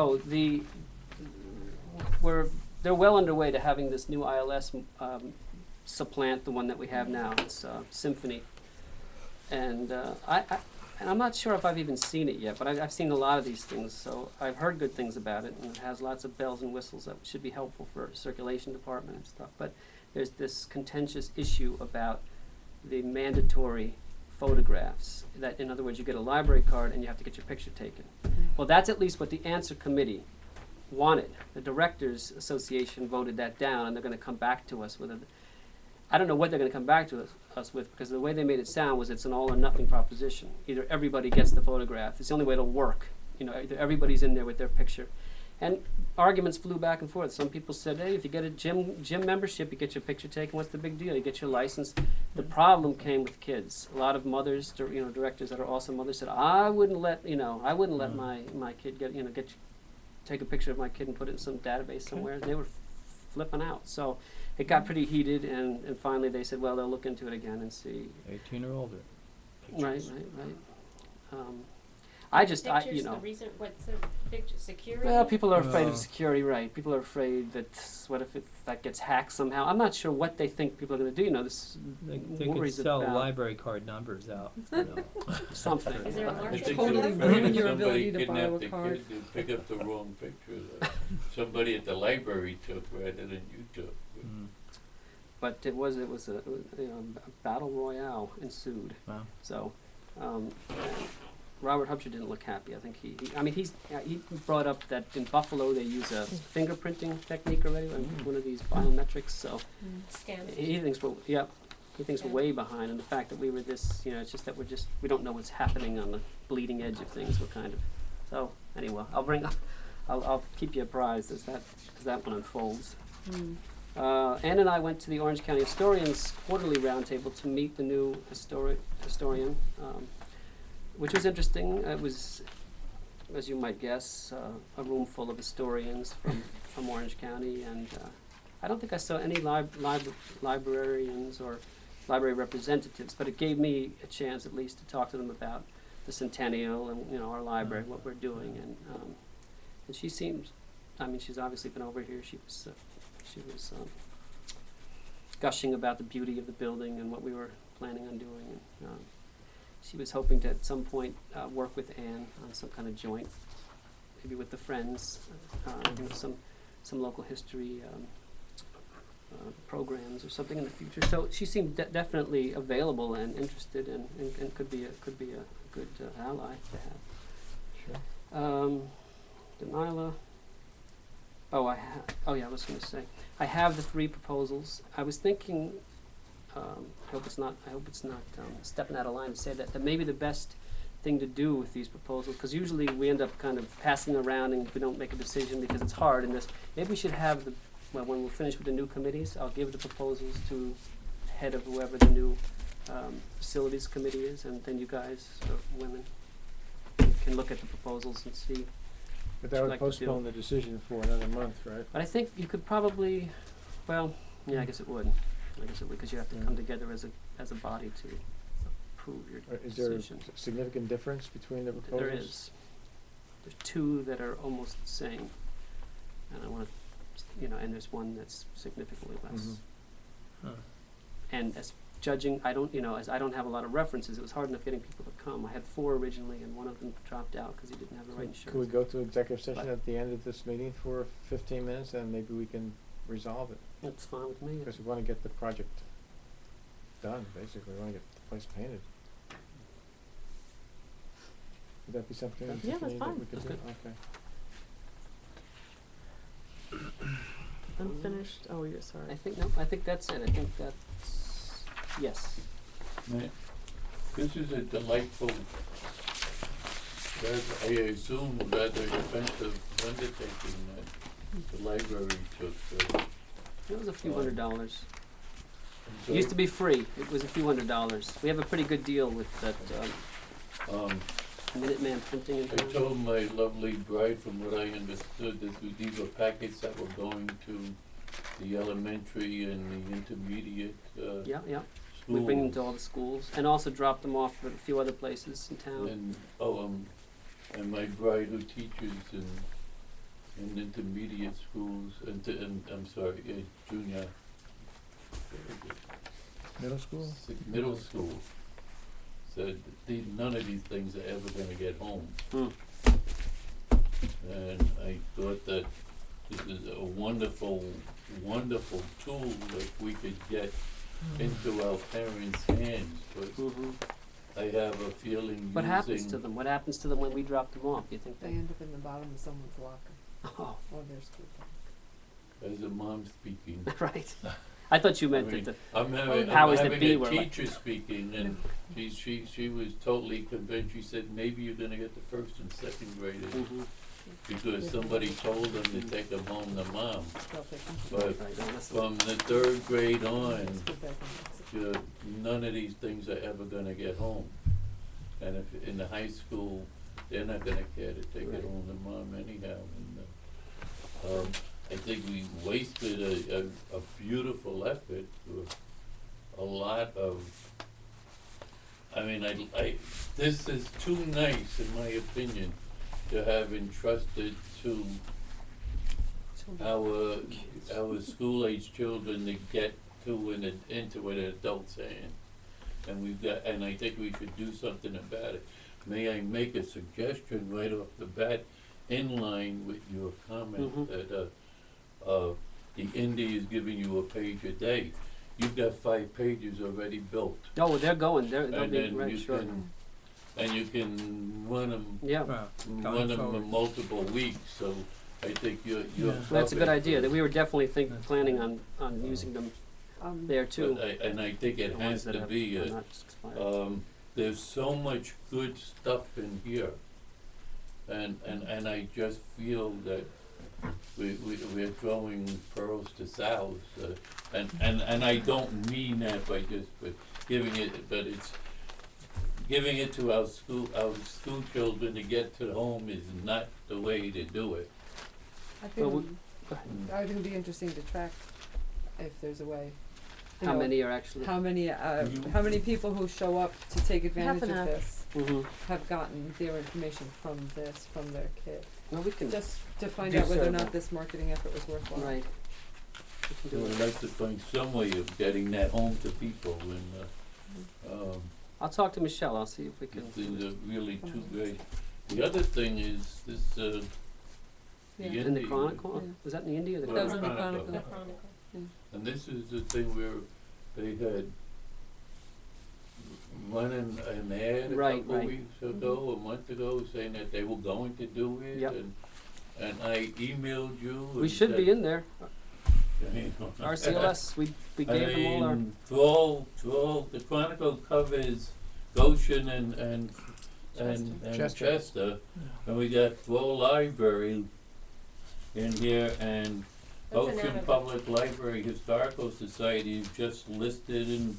they're well underway to having this new ILS supplant the one that we have now. It's Symphony. And I'm not sure if I've even seen it yet, but I've seen a lot of these things, so I've heard good things about it, and it has lots of bells and whistles that should be helpful for circulation department and stuff. But there's this contentious issue about the mandatory photographs, that in other words you get a library card and you have to get your picture taken. Well, that's at least what the answer committee wanted. The Directors Association voted that down, and they're going to come back to us with a, I don't know what they're going to come back to us with, because the way they made it sound was it's an all or nothing proposition. Either everybody gets the photograph, it's the only way it'll work. You know, either everybody's in there with their picture. And arguments flew back and forth. Some people said, hey, if you get a gym membership, you get your picture taken, what's the big deal? You get your license. The problem came with kids. A lot of mothers, directors that are also mothers said, I wouldn't let my kid take a picture of my kid and put it in some database somewhere. And they were flipping out. So it got pretty heated, and finally they said, well, they'll look into it again and see. 18 or older. Right. Pictures, the reason, what's the picture, security? Well, people are afraid of security, right? People are afraid that what if that gets hacked somehow? I'm not sure what they think people are going to do. You know, this They could worries sell about library card numbers out. You know. something. Is there a I large think Totally if ruin your somebody ability to buy kidnapped a the card. kid, they pick up the wrong picture that somebody at the library took rather than you took. Mm. But it was a battle royale ensued. Wow. So, Robert Hubster didn't look happy. I think he brought up that in Buffalo they use a fingerprinting technique already, one of these biometrics. So Scan. he thinks we're way behind, and the fact that we were this, it's just that we don't know what's happening on the bleeding edge of things. We're kind of, so anyway, I'll keep you apprised as that one unfolds. Ann and I went to the Orange County Historians Quarterly Roundtable to meet the new historian, which was interesting. It was, as you might guess, a room full of historians from Orange County, and I don't think I saw any librarians or library representatives, but it gave me a chance at least to talk to them about the centennial and our library, what we're doing, and she seems, she's obviously been over here. She was gushing about the beauty of the building and what we were planning on doing, and she was hoping to at some point work with Ann on some kind of joint, maybe with the Friends, some local history programs or something in the future. So she seemed definitely available and interested, and could be a good ally to have. Sure. Delilah. I was going to say, I have the 3 proposals. I was thinking, I hope it's not stepping out of line to say that maybe the best thing to do with these proposals, because usually we end up kind of passing around and we don't make a decision because it's hard in this. Maybe we should have when we're finished with the new committees, I'll give the proposals to the head of whoever the new facilities committee is, and then you guys, women, can look at the proposals and see. But that would postpone the decision for another month, right? But I think you could probably, I guess it would. Because you have to come together as a body to approve your Is there decision. a significant difference between the proposals? There is. There's 2 that are almost the same, and I want to, and there's one that's significantly less. Mm-hmm. Huh. And as judging, as I don't have a lot of references, it was hard enough getting people to come. I had 4 originally, and one of them dropped out because he didn't have the right insurance. Could we go to executive session at the end of this meeting for 15 minutes, and maybe we can resolve it? That's fine with me. Because we wanna get the project done, basically, we wanna get the place painted. Would that be something Yeah, that's Tiffany, that fine. we could That's do? good. Okay. Unfinished, oh, you're sorry. I think, no, I think that's it. I think that's, yes. Man, this is a delightful, I assume rather expensive undertaking that the library took. It was a few $100s. So, It used to be free. It was a few $100s. We have a pretty good deal with that Minuteman Printing in I town. told my lovely bride, from what I understood, that these were packets that were going to the elementary and the intermediate Yeah, yeah. schools. We bring them to all the schools and also drop them off at a few other places in town. And my bride who teaches in intermediate schools, junior, Middle school? middle school, said none of these things are ever gonna get home. Hmm. And I thought that this is a wonderful, wonderful tool that we could get into our parents' hands, but Mhm. I have a feeling What happens to using, them? What happens to them when we drop them off? You think They they? end up in the bottom of someone's locker Oh, or their school bag. as a mom speaking. right. I thought you meant I mean, that. I'm having, powers I'm that having be a were like- teacher speaking, and she was totally convinced. She said, maybe you're gonna get the first and second graders, Mhm. because somebody told them to take them home to mom. They'll take them. But Right, no, listen. from the third grade on, Just put back in the- none of these things are ever gonna get home. And if, in the high school, they're not gonna care to take Right. it home to mom anyhow, and, I think we wasted a beautiful effort with a lot of, this is too nice, in my opinion, to have entrusted to our school-age children to get into an adult's hand. And I think we should do something about it. May I make a suggestion right off the bat, in line with your comment Mhm. that, the Indy is giving you a page a day. You've got 5 pages already built. Oh, they're going. They'll And be then right. you Sure. you can run them Yeah. Well, run going them forward. in multiple weeks, so I think you're Yeah. That's a good perfect idea. for That we were definitely That's planning good. on using them Um, there too. But I think it The has ones that to have- be, are not expired. there's so much good stuff in here. And I just feel that we're throwing pearls to sows, and I don't mean that by just, but it's giving it to our school children to get to home is not the way to do it. I Well, think, go ahead. I think it'd be interesting to track if there's a way. You How know, many are actually? How many people who show up to take advantage of and half. this Mhm. have gotten their information from this, from their kid? Well, we can. Just to find Do out whether or several. not this marketing effort was worthwhile. Right. We can So do I'd it. like to find some way of getting that home to people, and, I'll talk to Michelle. I'll see if we can. these things are really too great. The other thing is this, the Yeah. In the Indy- Chronicle? Yeah. Was that in the Indy or the Well, That was in the Chronicle. Chronicle. The Chronicle. And this is the thing where they had run an ad a Right, couple right. weeks ago, a month ago, saying that they were going to do it, Yep. and I emailed you. We and should be said, in there. you know, RCLS. We gave them all our. Throw the Chronicle covers Goshen and Chester. Chester, and we got Throw Library in here, and That's an Goshen out of- Public Library Historical Society is just listed You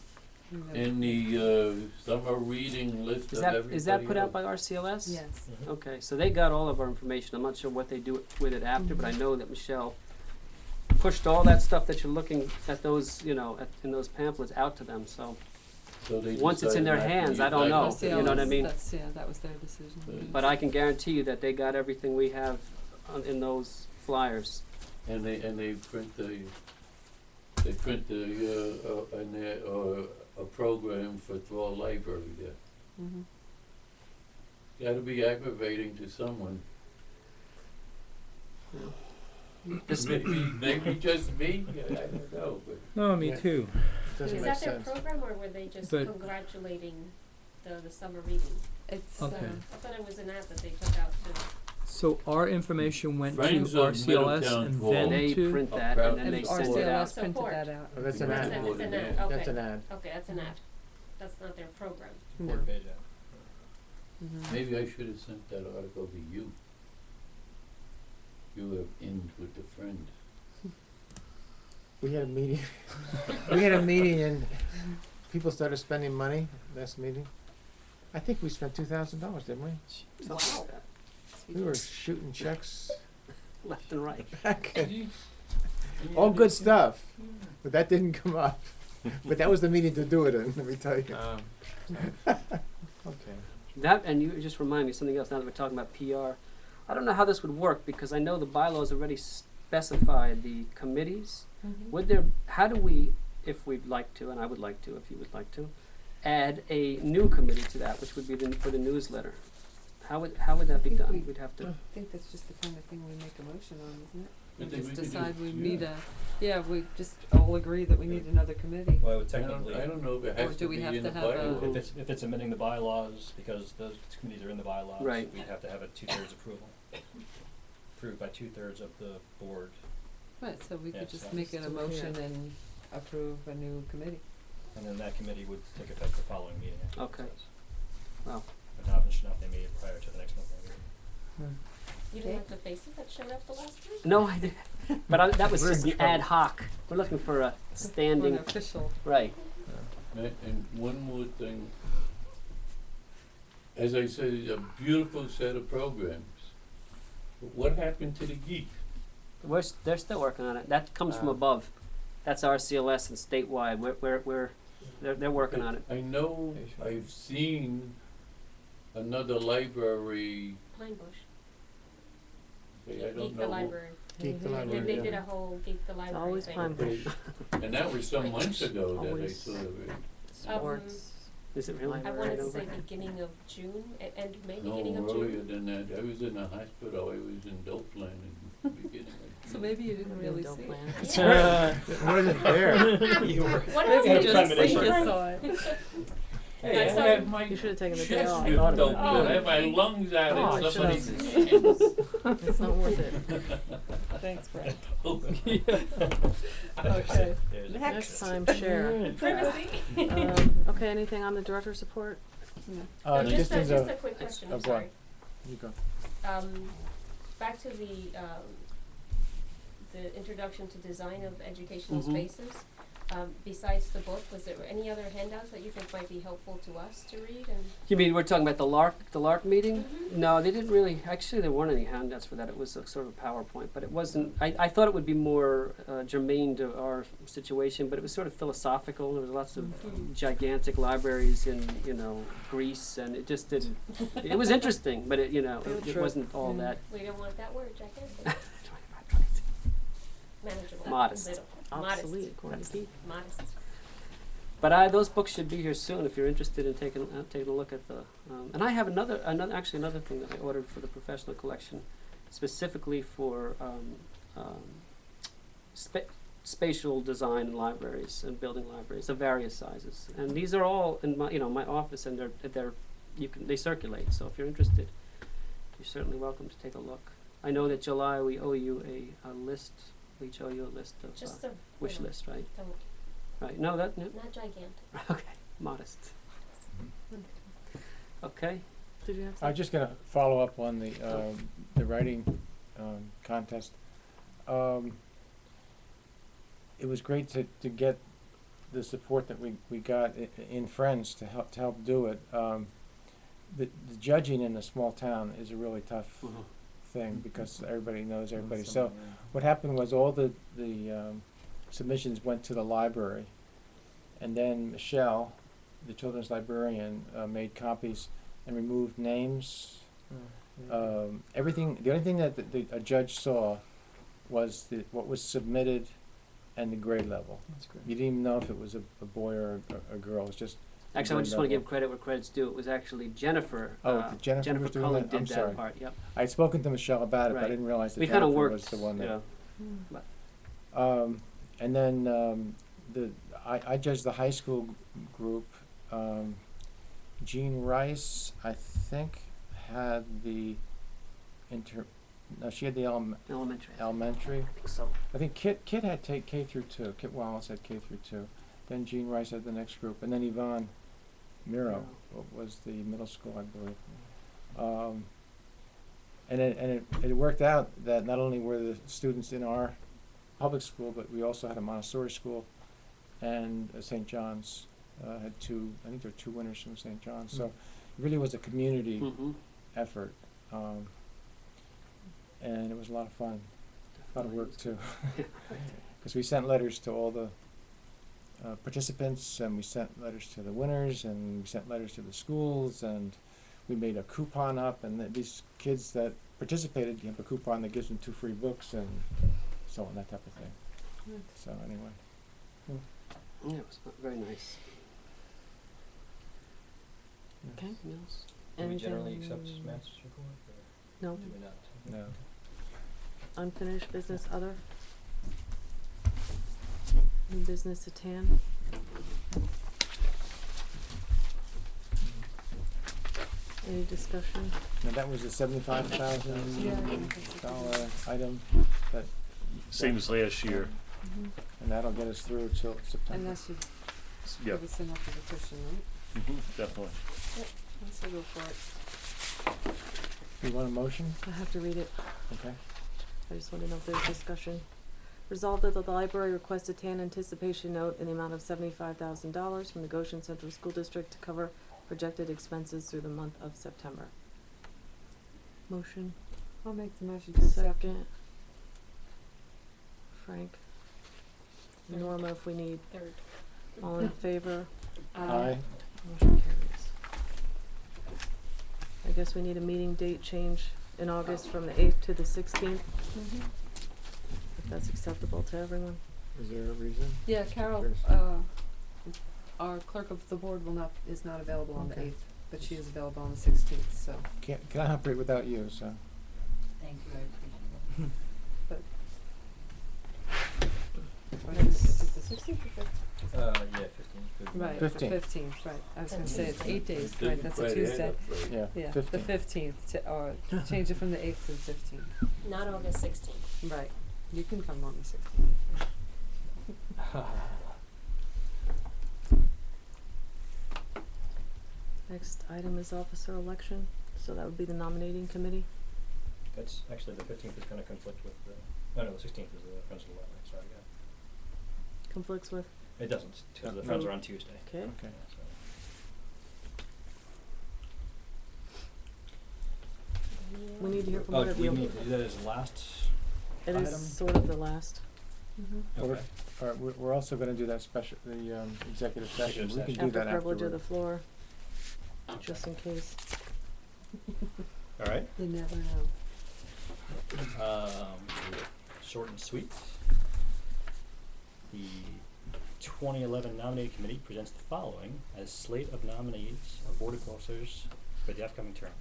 know. in the summer reading list Is of that everybody put out else. by RCLS? Yes. Okay, so they got all of our information. I'm not sure what they do with it after, but I know that Michelle pushed all that stuff that you're looking at those, in those pamphlets out to them. So, So they once it's in their decided not to hands, I use don't that. know. RCLS, You know what I mean? that was their decision. Right. but I can guarantee you that they got everything we have in those flyers. And they print a program for Throw Library there. Mhm. Gotta be aggravating to someone. This, Maybe just me, I don't know, but. No, me Yeah. too. Doesn't Is make that their sense. program, or were they just But- congratulating the summer reading? It's, Okay. I thought it was an app that they took out to. So our information went to Friends of RCLS Middletown and Hall. then they to. print A that proud and then they and send it out. RCLS printed Support. that out. Oh, that's an That's ad. an, it's an Yeah. ad, okay. That's an ad. Okay, that's an ad. That's not their program. No. Board page, Mhm. Maybe I should have sent that article to you. You have in with the friend. We had a meeting, we had a meeting and people started spending money, last meeting. I think we spent $2,000, didn't we? Something like that. We were shooting checks Left and right. back. All good stuff, but that didn't come up. But that was the meeting to do it in, let me tell you. Okay. That, and you just remind me of something else now that we're talking about PR. I don't know how this would work because I know the bylaws already specify the committees. Would there, how do we, if we'd like to, and I would like to, if you would like to, add a new committee to that, which would be for the newsletter? How would that be I think done? we- We'd have to, I think that's just the kind of thing we make a motion on, isn't it? I We think just we could decide we yeah. need we just all agree that we need another committee. well, it would I don't, technically, I don't know if it Or has do to we be have in to the have a- bylaw. if it's amending the bylaws, because those committees are in the bylaws, Right. we'd have to have a 2/3 approval. Approved by 2/3 of the board. Right, so we could Yes, just so- make it a So, motion yeah. and approve a new committee. And then that committee would take effect the following meeting after Okay. it says. Wow. Adoption should not be made prior to the next monthly meeting. You Okay. didn't like the faces that showed up the last time? no, I did, but that was We're just in an trouble. ad hoc. We're looking for a standing, An official. right. And one more thing. As I said, it's a beautiful set of programs. But what happened to the geek? They're still working on it. That comes from Ah. above. That's RCLS and statewide. They're working on it. I know I've seen another library, Pine Bush. okay, I don't Geek the know. library. Geek the They, library, they yeah. did a whole Geek the library always thing. Pine Bush. And that was some months ago that I Always. saw it. Sports. Is it really? I wanted to Right say over? beginning of June, end May, No, beginning of earlier June. than that. I was in the hospital. I was in Dopland in the beginning of June. So maybe you didn't really Don't see it. plan. It wasn't there. You were. What else Maybe did you you just see? think you saw it. Hey, I I saw had you- my You should have taken the day chest off. with Oh. Dopland. I had my lungs out Oh, I in somebody's should've- hands. It's not worth it. Thanks, Brad. Okay. Okay. There's a- Next time, share. Privacy. Okay, anything on the director's report? No, just as a quick question, I'm go on. sorry. You go. Back to the introduction to design of educational Mhm. spaces. Besides the book, was there any other handouts that you think might be helpful to us to read? And You mean we're talking about the LARC meeting? Mhm. No, they didn't really. Actually, there weren't any handouts for that. It was a sort of a PowerPoint, but it wasn't. I thought it would be more germane to our situation, but it was sort of philosophical. There was lots of gigantic libraries in Greece, and it just didn't. It was interesting, but it Field it trip. wasn't all Mm. that. we don't want that word, gigantic. Manageable. Modest. Little. Obsolete, according to Keith. Modest. But those books should be here soon if you're interested in taking a look at the. And I have another thing that I ordered for the professional collection, specifically for spatial design libraries and building libraries of various sizes. And these are all in my office, and they circulate. So if you're interested, you're certainly welcome to take a look. I know that July we owe you a list. We owe you a list of Just a wish little. list, right? Don't, Right. No, no. not gigantic. Okay, modest. Okay. Did you have I'm something? just gonna follow up on the writing contest. It was great to get the support that we got in Friends to help do it. The judging in a small town is a really tough thing because everybody knows everybody. So what happened was all the submissions went to the library, and then Michelle, the children's librarian, made copies and removed names. Everything. The only thing that a judge saw was what was submitted and the grade level. That's great. You didn't even know if it was a boy or a girl. It was just the Actually, I grade just want to level. give credit where credit's due. It was actually Jennifer. Jennifer was doing Cullen that? did I'm that sorry. part. Yep. I'd spoken to Michelle about it, but I Right. didn't realize that We kind of Jennifer worked. was the one that. And then I judged the high school group. Jean Rice, I think, had the she had the elementary. I think so. I think Kit had K through 2. Kit Wallace had K through 2. Then Jean Rice had the next group, and then Yvonne Miro was the middle school, I believe. And it worked out that not only were the students in our public school, but we also had a Montessori school, and St. John's had 2. I think there were 2 winners from St. John's. So it really was a community Mm-hmm. effort, and it was a lot of fun, a lot of work too, because we sent letters to all the participants, and we sent letters to the winners, and we sent letters to the schools, and we made a coupon up, and these kids that participated have a coupon that gives them 2 free books and so on, that type of thing. So anyway. Yeah, it was very nice. Okay. Anything else? Do we generally then- accept Matt's report, or No, do we not? No. unfinished business, other. New business at hand. Any discussion? Now that was a $75,000 item that. Same as last year. And that'll get us through till September. And that should Yep. give us enough of a cushion, right? Definitely. Let's go for it. You want a motion? I have to read it. Okay. I just want to know if there's discussion. Resolved that the library requests a TAN anticipation note in the amount of $75,000 from the Goshen Central School District to cover projected expenses through the month of September. Motion, I'll make the motion to accept. second. Frank. Norma, if we need. Third. All in favor? Aye. Motion carries. I guess we need a meeting date change in August from the 8th to the 16th, if that's acceptable to everyone. Is there a reason? Yeah, Carol, There's- our clerk of the board is not available on the Okay. 8th, but she is available on the 16th, so. Can I operate without you, so. Thank you, I appreciate Is it the 16th or 15th? Yeah, 15. Good. Right, 15th. the 15th, right. I was gonna say it's 8 days, Didn't right, that's a quite add Tuesday. up right. Yeah, Yeah, 15. the 15th, or change it from the 8th to the 15th. Not August 16th. Right, you can come on the 16th. Next item is officer election, so that would be the nominating committee. That's actually the 15th is going to conflict with the. No, the 16th is the Friends of the Library. Sorry, yeah. Conflicts with, It doesn't, because the No. Friends are on Tuesday. okay. Okay. Yeah, so. We need to hear from Oh, one do of we you. need to do that as last? It item? is sort of the last. Okay. All right, we're also gonna do that special, the executive session. Executive We can session. do After that privilege of the afterward. floor, just in case. All right. You never know. Short and sweet. The 2011 nominating committee presents the following as slate of nominees of board of officers for the upcoming terms.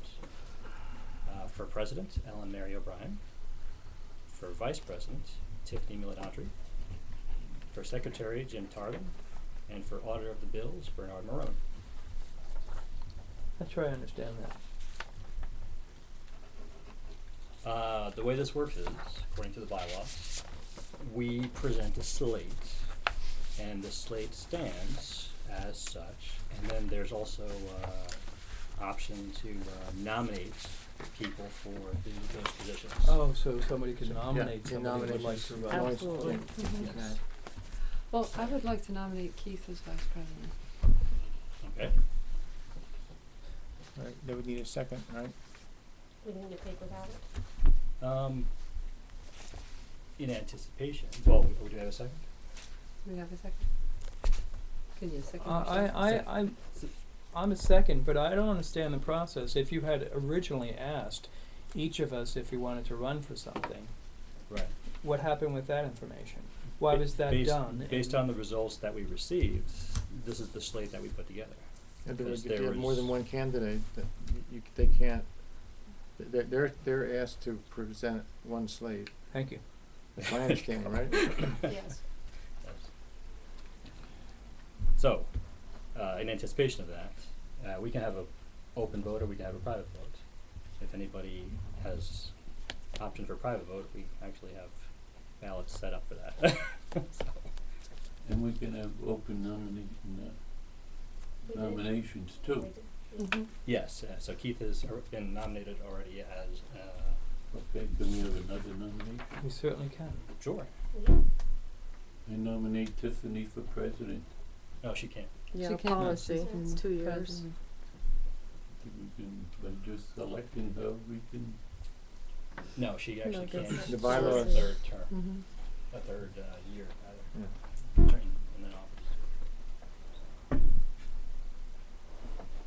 For president, Ellen Mary O'Brien. For vice president, Tiffany Miladantri. For secretary, Jim Tarlin. And for auditor of the bills, Bernard Marone. Let's try to understand that. The way this works is, according to the bylaws, we present a slate, and the slate stands as such, and then there's also option to nominate people for those positions. Oh, so somebody can nominate yeah, somebody who would like nominations. to run. Absolutely. Yes. Well, I would like to nominate Keith as vice president. Okay. All right, they would need a second, right? We need to take without it. In anticipation, well, we do have a second? Do we have a second? Can you second? I'm a second, but I don't understand the process. If you had originally asked each of us if we wanted to run for something, Right. what happened with that information? Why was that done? Based on the results that we received, this is the slate that we put together. And there Because would be, if you there have more than was- one candidate, that they can't, they're asked to present one slate. Thank you. That's my understanding, right? Yes. So, in anticipation of that, we can have a open vote or we can have a private vote. If anybody has option for private vote, we actually have ballots set up for that. So, And we can have open We did. nominations too. We did. yes, so Keith has been nominated already as, Okay, can we have another nomination? We certainly can. sure. Yeah. I nominate Tiffany for president. No, she can't. Yeah, She can't- policy, she's it's 2 years. President. We can, by just selecting her, we can, No, she actually that's can't. not- The serve bylaws- a third term, Mhm. a third year, Yeah. term in that office.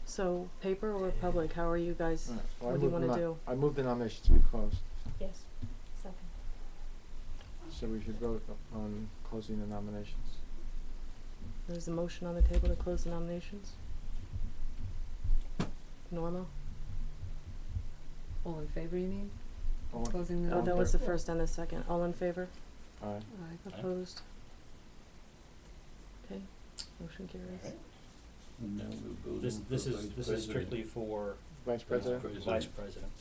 So, paper or public, how are you guys, Alright, well, I what do you move the wanna no- do? I move the nominations to be closed, Yes. Second. so we should vote on closing the nominations. There's a motion on the table to close the nominations. Norma? All in favor, you mean? All in- Closing the Oh, that favor. was the first and the second. All in favor? Aye. Aye. Opposed? Okay, motion carries. Alright. and now we're voting This for is vice this is president. strictly for Vice President? vice president.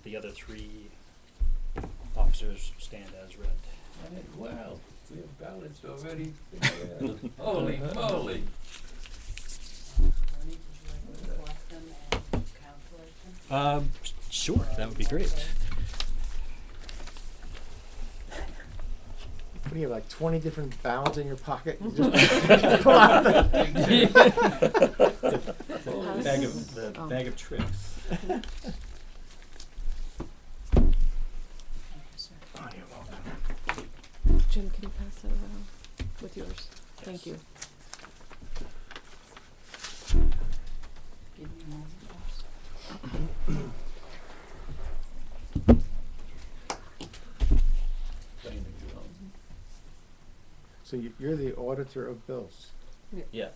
The other three officers stand as read. Hey, wow, we have ballots already. Holy moly. Bernie, would you like to collect them and calculate them? Sure, that would be great. What do you have, like 20 different ballots in your pocket? You just pull out the- Oh. Bag of tricks. Thank you, sir. Oh, you're welcome. Jim, can you pass that around with yours? Thank you. Give me a moment, boss. So you're the auditor of bills. Yeah.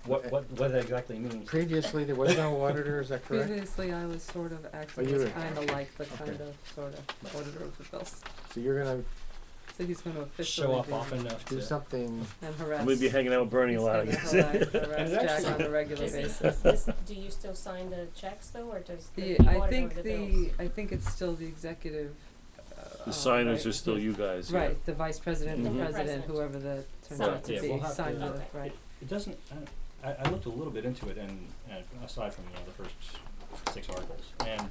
What that exactly means? Previously, there was no auditor, is that correct? Previously, I was sort of acting you as were- kind of like the kind Okay. of sort of auditor of the bills. So you're gonna So he's going to officially Show up be often enough do to. something, and harass. I'm gonna be hanging out with Bernie a lot, I he's guess. gonna harass And Jack actually- on a regular basis. Do you still sign the checks though, or does the The, I auditor think of the bills? I think it's still the executive. The signers right, are still you guys, yeah. Right, the vice president, the Mhm. president, President. whoever that turns Sign out to Yeah, be, we'll have signed to- the, Okay. right. It doesn't. I looked a little bit into it, and aside from the first 6 articles, and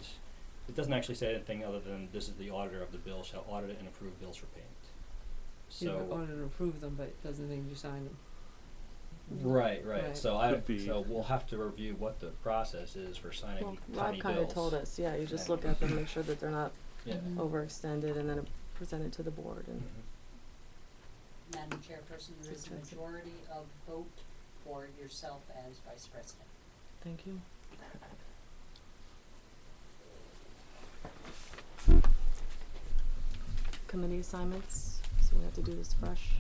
it doesn't actually say anything other than this is the auditor of the bill shall audit and approve bills for payment. You can So audit and approve them, but it doesn't mean you sign them. right. Right. So Could be. so we'll have to review what the process is for signing Well, tiny Rob kinda bills. told us, yeah, you just Yeah. look at them, make sure that they're not Yeah. Mhm. overextended, and then present it to the board, and Mhm. Madam Chairperson, there is a Good choice. majority of vote for yourself as vice president. thank you. Committee assignments, so we have to do this fresh.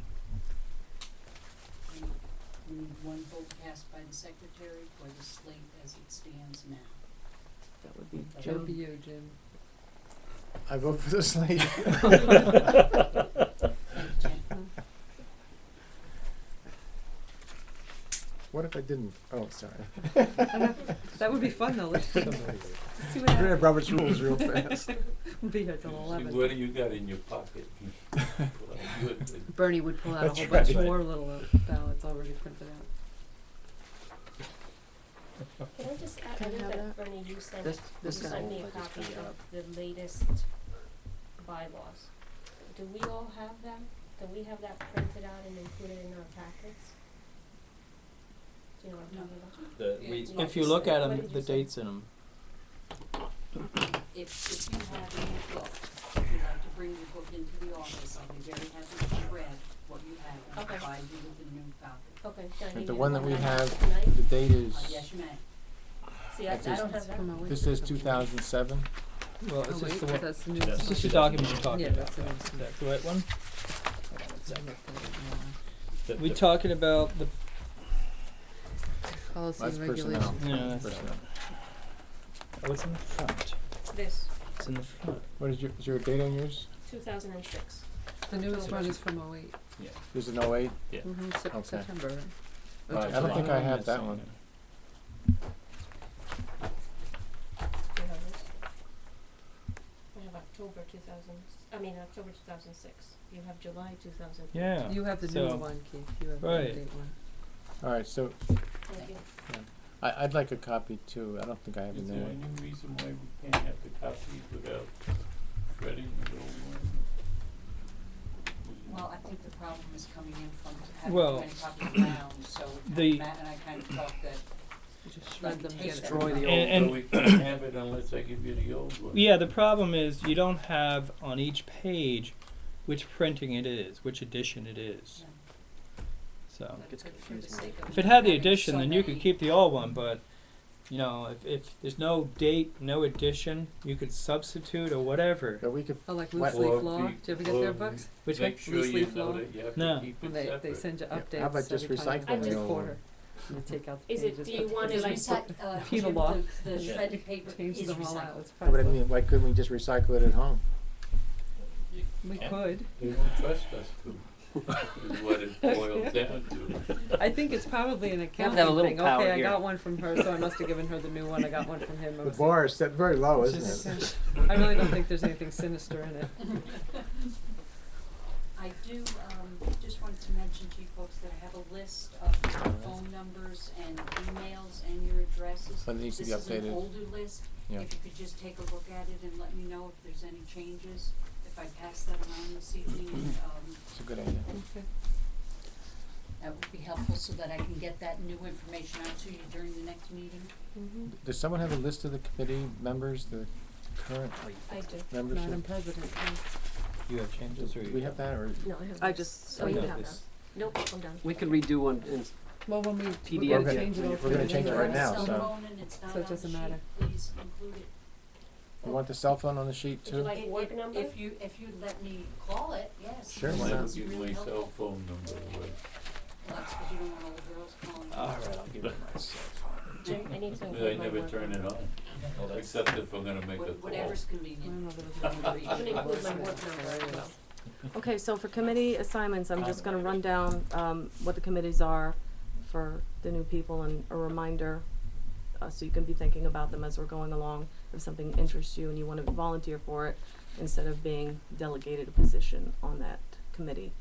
We need one vote cast by the secretary for the slate as it stands now. That would be That That would be Jim. you, Jim. I vote for the slate. Jim, What if I didn't? Oh, sorry. That would be fun though, let's see what We're gonna have happens. Robert's rules real fast. We'll be here till See, 11. what do you got in your pocket? Well, good. Bernie would pull out a That's whole bunch right. more little ballots already printed out. Can I just add, I Can I know have that that? Bernie, you sent, This you guy. sent me a I'll just copy print it of out. the latest bylaws. Do we all have that? Can we have that printed out and included in our packets? Do you know what I'm talking about? If you look at What them, did the you say? dates in them. if you have any book, if you'd like to bring your book into the office, I'll be very happy to shred what you have and Okay. provide you with a new copy. Okay, can I But give the you one that we I have, tonight? the date is, Yes, you may. See, I don't have that. From our this says 2007. Well, Oh it's wait, just the 'cause one. that's the new. That's It's just the document you're talking Yeah, about. that's the new Is that the right one? We We talking about the. Policy That's and personnel. regulations. Yeah, that's Personnel. Oh, it's in the front. This. It's in the front. What is your date on yours? 2006. The newest one is from '08. Yeah. It was an 08? Yeah. Okay. September. I don't think I had that one. Do you have this? I have October 2006. You have July 2000. Yeah. You have the So- newer one, Keith. You have the Right. update one. All right, so Thank you. I'd like a copy too. I don't think I have a Is new there one. any reason why we can't have the copies without shredding the old one? Well, I think the problem is coming in from having Well, too many copies around, so the- Matt and I kind of talked that You just like shred them tape together. Destroy the And- So we can't have it unless I give you the old one. Yeah, the problem is you don't have on each page which printing it is, which edition it is. So Gets for the confusing. sake of if it had the having edition, so then you could many- keep the old one. But you know, if there's no date, no edition, you could substitute or whatever. But we could, Oh, like What- loose leaf Or law? be- Do you ever get their or books? Which Make one? sure Loose you leaf know law? that you have No. to keep When it they separate. send you Yeah, updates how about just every time, recycling every the old quarter. one? You take out the Is pages. it, do you but want Because it we like, said, Penal Jim, law. the shredded paper Changes is them all out. recycled. It's but I priceless. mean, why couldn't we just recycle it at home? We Yeah. could. They won't trust us to, is what it boils down to. I think it's probably an have accounting a little thing. power Okay, I here. got one from her, so I must have given her the new one. I got one from him. I The was bar is set very low, isn't Just- it? I really don't think there's anything sinister in it. I do, just wanted to mention to you folks that I have a list of your phone numbers and emails and your addresses. But it needs to be This is an updated. older list. Yeah. If you could just take a look at it and let me know if there's any changes. If I pass that around this evening, It's a good idea. Okay. that would be helpful so that I can get that new information out to you during the next meeting. Mm-hmm. Does someone have a list of the committee members, the current I do. membership? Madam President, please. You have changes, or Do you we have that, or? No, I have. I this. just, Oh, you no, have this- that. Nope, I'm done. We could redo one and Well, when we PDF we're it. gonna change it all We're for gonna the change it next right one. now, Cell so- phone and it's not So it on the doesn't sheet, matter. please include it. You want the cell phone on the sheet Would you too? like work number? If you'd let me call it, yes. Sure, I'll why never not? give Really my cell helpful. phone number away. Well, that's 'cause you don't want all the girls calling. All right, I'll give you my cell phone. Jim, I need to But I include my never work turn it number. on, Oh, that's- except if I'm gonna make a call. Whatever's I convenient. don't know that it's gonna reach. I'm gonna include my work There number it as is. well. okay, so for committee assignments, I'm just gonna run down, what the committees are for the new people and a reminder, so you can be thinking about them as we're going along. If something interests you and you wanna volunteer for it, instead of being delegated a position on that committee.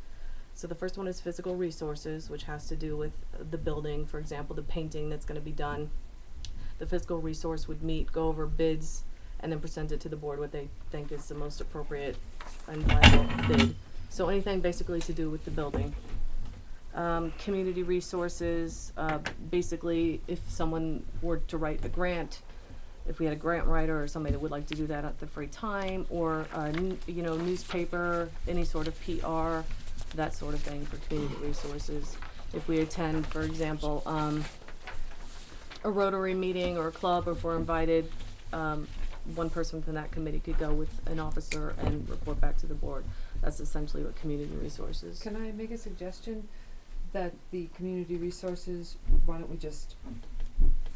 So the first one is physical resources, which has to do with the building, for example, the painting that's gonna be done. The physical resource would meet, go over bids, and then present it to the board what they think is the most appropriate and viable bid. So anything basically to do with the building. Community resources, basically if someone were to write a grant, if we had a grant writer or somebody that would like to do that at the free time, or newspaper, any sort of PR, that sort of thing for community resources. If we attend, for example, a Rotary meeting or a club, or if we're invited, one person from that committee could go with an officer and report back to the board. That's essentially what community resources. Can I make a suggestion that the community resources, why don't we just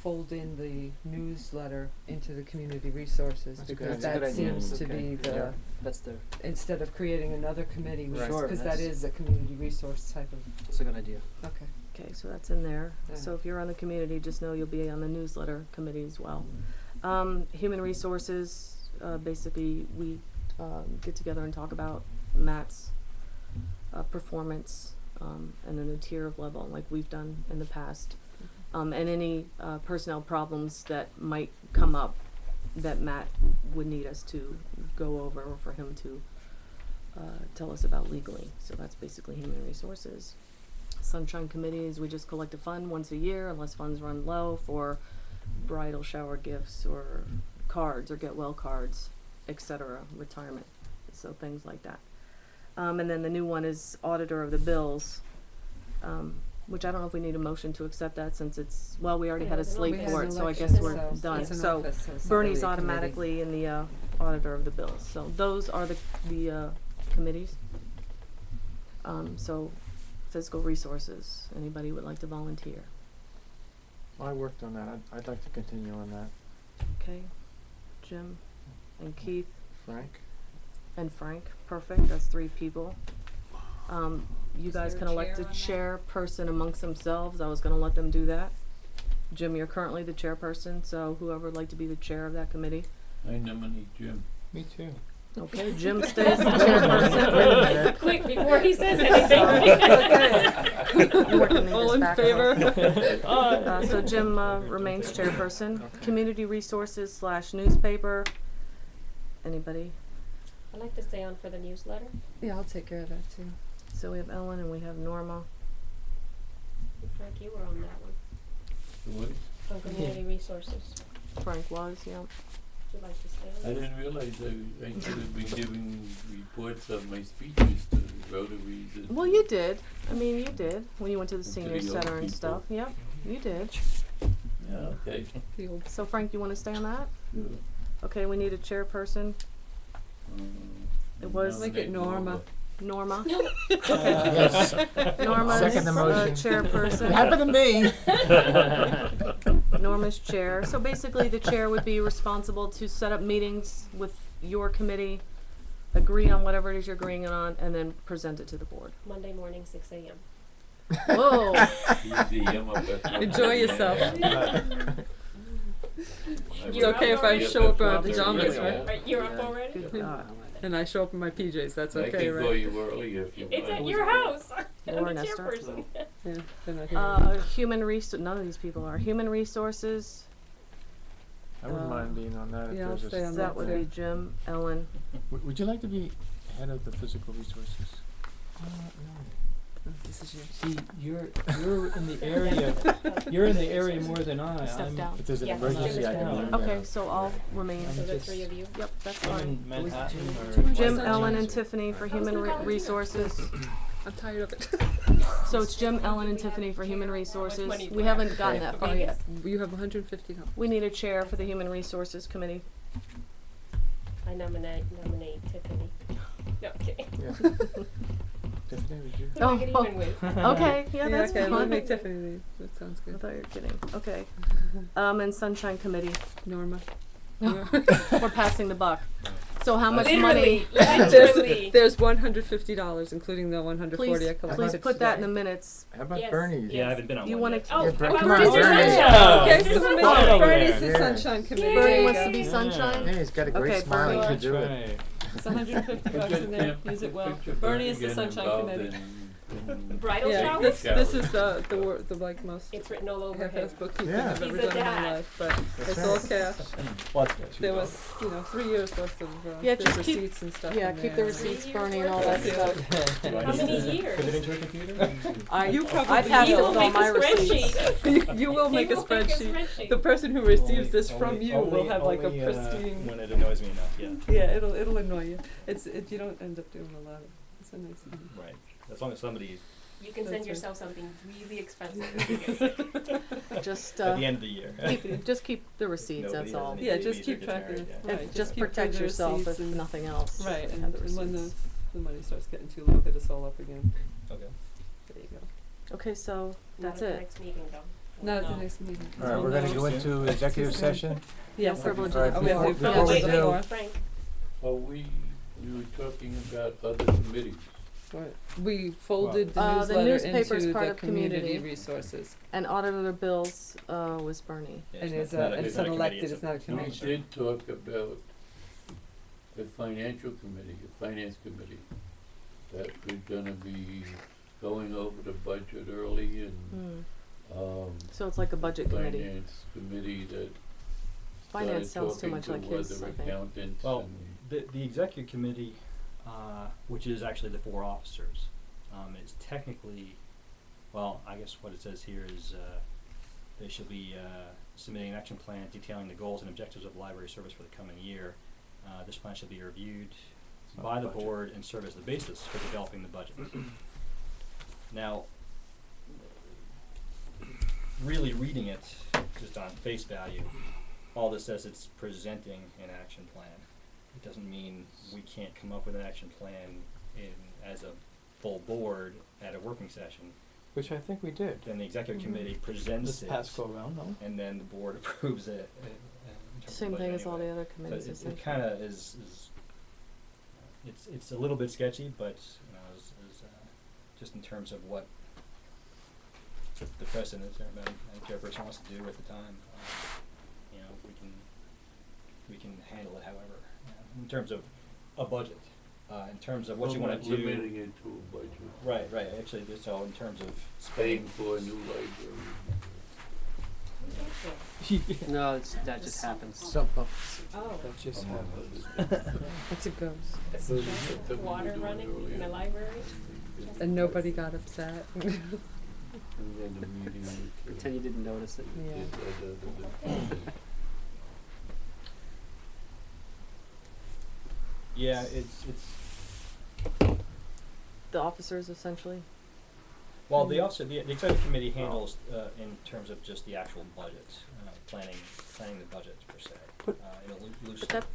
fold in the newsletter into the community resources? That's a good Because idea. that That's a good idea. seems to Okay. be the, Yeah. that's the, instead of creating another committee, Right. Sure, because that that's- is a community resource type of, that's a good idea. okay. Okay, so that's in there. Yeah. So if you're on the community, just know you'll be on the newsletter committee as well. Human resources, basically, we, get together and talk about Matt's, performance, and then the tier of level, like we've done in the past. And any, personnel problems that might come up that Matt would need us to go over, or for him to, tell us about legally. So that's basically human resources. Sunshine committees, we just collect a fund once a year unless funds run low for bridal shower gifts or cards or get well cards, etc., retirement, so things like that. And then the new one is auditor of the bills, which I don't know if we need a motion to accept that since it's, well, we already had a Yeah, slate We had for an it, so I election, guess we're so done. it's an So office, so it's not Bernie's really a committee. automatically in the, auditor of the bills. So those are the committees. So physical resources, anybody would like to volunteer? I worked on that. I'd like to continue on that. Okay, Jim and Keith, Frank? and Frank. Perfect, that's 3 people. You Is guys there can a elect a chair chairperson amongst themselves. I was gonna let them do that. Jim, you're currently the chairperson, so whoever would like to be the chair of that committee. I nominate Jim. Me too. Okay, Jim stays the chairperson. Wait a minute. Quick, before he says anything. You working me All this in back favor? So Jim remains chairperson. Community resources / newspaper. Anybody? I'd like to stay on for the newsletter. Yeah, I'll take care of that too. So we have Ellen and we have Norma. Frank, you were on that one, What? on community resources. Frank was, yeah. Would you like to stay I on? didn't realize I should have been giving reports of my speeches to Rotaries and. Well, you did. I mean, you did when you went to the And to senior the young center and people. stuff. Yep, you did. Yeah, okay. The old So Frank, you want to stay on that? Sure. Okay, we need a chairperson. It was- Make it nominate Norma. Norma. Yes. Norma's Second the motion. chairperson. It happened to me. Norma's chair. So basically, the chair would be responsible to set up meetings with your committee, agree on whatever it is you're agreeing on, and then present it to the board. Monday morning, 6 a.m. Whoa. Easy, I'm up at Enjoy yourself. It's It's okay if I show up in my pajamas, right? Right, you're up already? Good God. And I show up in my PJs, that's I okay, can call right? you early if you It's want. at your house. I'm the Lauren Esther. chairperson. Yeah, then I can. Human none of these people are. Human resources, I wouldn't mind being on that if Yeah, I'll there's a. stay on that would be Jim, Ellen. Would you like to be head of the physical resources? No. This is yours. See, you're in the area. You're in the area more than I. Step I'm down. If there's an Yeah, emergency, I can Jim is learn down. Okay, that. so I'll remain. I'm So the just- 3 of you? Yep, that's I'm fine. in Manhattan or. Jim, Sunshine. Ellen, and Tiffany for I was human gonna call it resources. I'm tired of it. So it's Jim, Ellen, and Tiffany for human resources. Which one do you We have? haven't gotten that far yet. You have $150. We need a chair for the human resources committee. I nominate Tiffany. No, I'm kidding. Yeah. Tiffany, would you? Who do I get Oh. even with? Okay, yeah, that's okay, we'll fine. make Tiffany leave. That sounds I good. thought you were kidding. Okay. And Sunshine Committee. Norma. We're passing the buck. So how much Literally, money? literally. There's $150, including the $140 Please, I collected. please put that in the today. minutes. How about Yes. Bernie's? Yeah, I haven't been on You one wanna- yet. Oh, Yeah, how Ber- about come on, Mr. Bernie. Sunshine? Okay, Mr. so Sunshine. Wow. Bernie's the Yeah. Sunshine Committee. Bernie There wants you to go. be Sunshine. Yeah, he's got a great Okay, smile. He Bernie. can do it. Right. It's $150 in there. Use it well. Bernie is the Sunshine Committee. Bridal Yeah, showers? this is the like most It's written all over him. half-assed bookkeeping Yeah. I've He's ever a done in my dad. life, but it's right. all cash. Well, There was, 3 years worth of Yeah, there's just keep- receipts and stuff. Yeah, in keep the there. receipts, 3 years Bernie, and all worth that of stuff. How many years? Put it into a computer? You probably I passed You it will with all make a my receipts. spreadsheet. you will make a He will make a spreadsheet. spreadsheet. The person who receives this from Only- you will have like a only, pristine. when it annoys me enough, yeah. Yeah, it'll annoy you. You don't end up doing a lot of. It's a nice thing. Right. As long as somebody, You can That's send right. yourself something really expensive. Just at the end of the year. just keep the receipts. Nobody that's has all. any Yeah, babies just or keep gets track of married it. yet. It Right, just keep protects the yourself receipts if and- nothing else. Right, Have and the when receipts. the money starts getting too low, hit us all up again. Okay. There you go. Okay, so Not that's at the it. next meeting though. Not at No. the next meeting. All right, we're gonna go into executive session. Yeah, privilege. All right, Oh, we have to before privilege we one do- more. Frank, Well, we were talking about other committees. Right. We folded the The newsletter newspaper's into part the of community community. resources. And auditor bills was Bernie. Yeah, And it's it's not a- it's it's not a unelected, committee, it's not a a We commission. did talk about a financial committee, a finance committee, that we're gonna be going over the budget early and, So it's like a budget committee. finance committee that Finance started sounds too much talking like to his, I other think. accountants Well, and the executive committee, which is actually the 4 officers, is technically, well, I guess what it says here is they should be submitting an action plan detailing the goals and objectives of library service for the coming year. This plan should be reviewed not by the the budget. board and serve as the basis for developing the budget. Now, really reading it just on face value, all this says it's presenting an action plan. It doesn't mean we can't come up with an action plan as a full board at a working session. Which I think we did. Then the executive Mhm. committee presents This it, past go around, no? and then the board approves it. In terms of Same budget thing as all the anyway. other So committees, it essentially. kind of is it's a little bit sketchy, but just in terms of what the precedent or the chairperson wants to do at the time, we can handle it however. In terms of a budget, in terms of what you want to do. Limiting it to a budget. Right. Actually, so in terms of Paying for a new library. No, that just happens. Some, Oh, that just happens. That's it goes. that's just water running in the library? And nobody got upset. And then the meeting with. Pretend you didn't notice it. yeah, it's The officers essentially? well, the executive committee handles in terms of just the actual budget, planning the budget per se. But- Loosely. But that,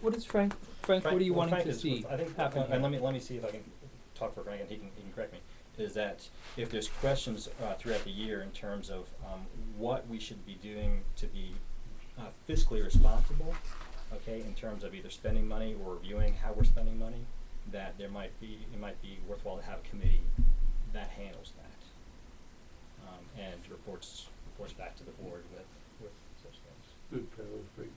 What is Frank, what are you well, wanting Frank to is- see I think, happen and here? let me see if I can talk for Frank and he can correct me, is that if there's questions throughout the year in terms of what we should be doing to be fiscally responsible, okay, in terms of either spending money or reviewing how we're spending money, that it might be worthwhile to have a committee that handles that, and reports back to the board with such things. Good paraphrase.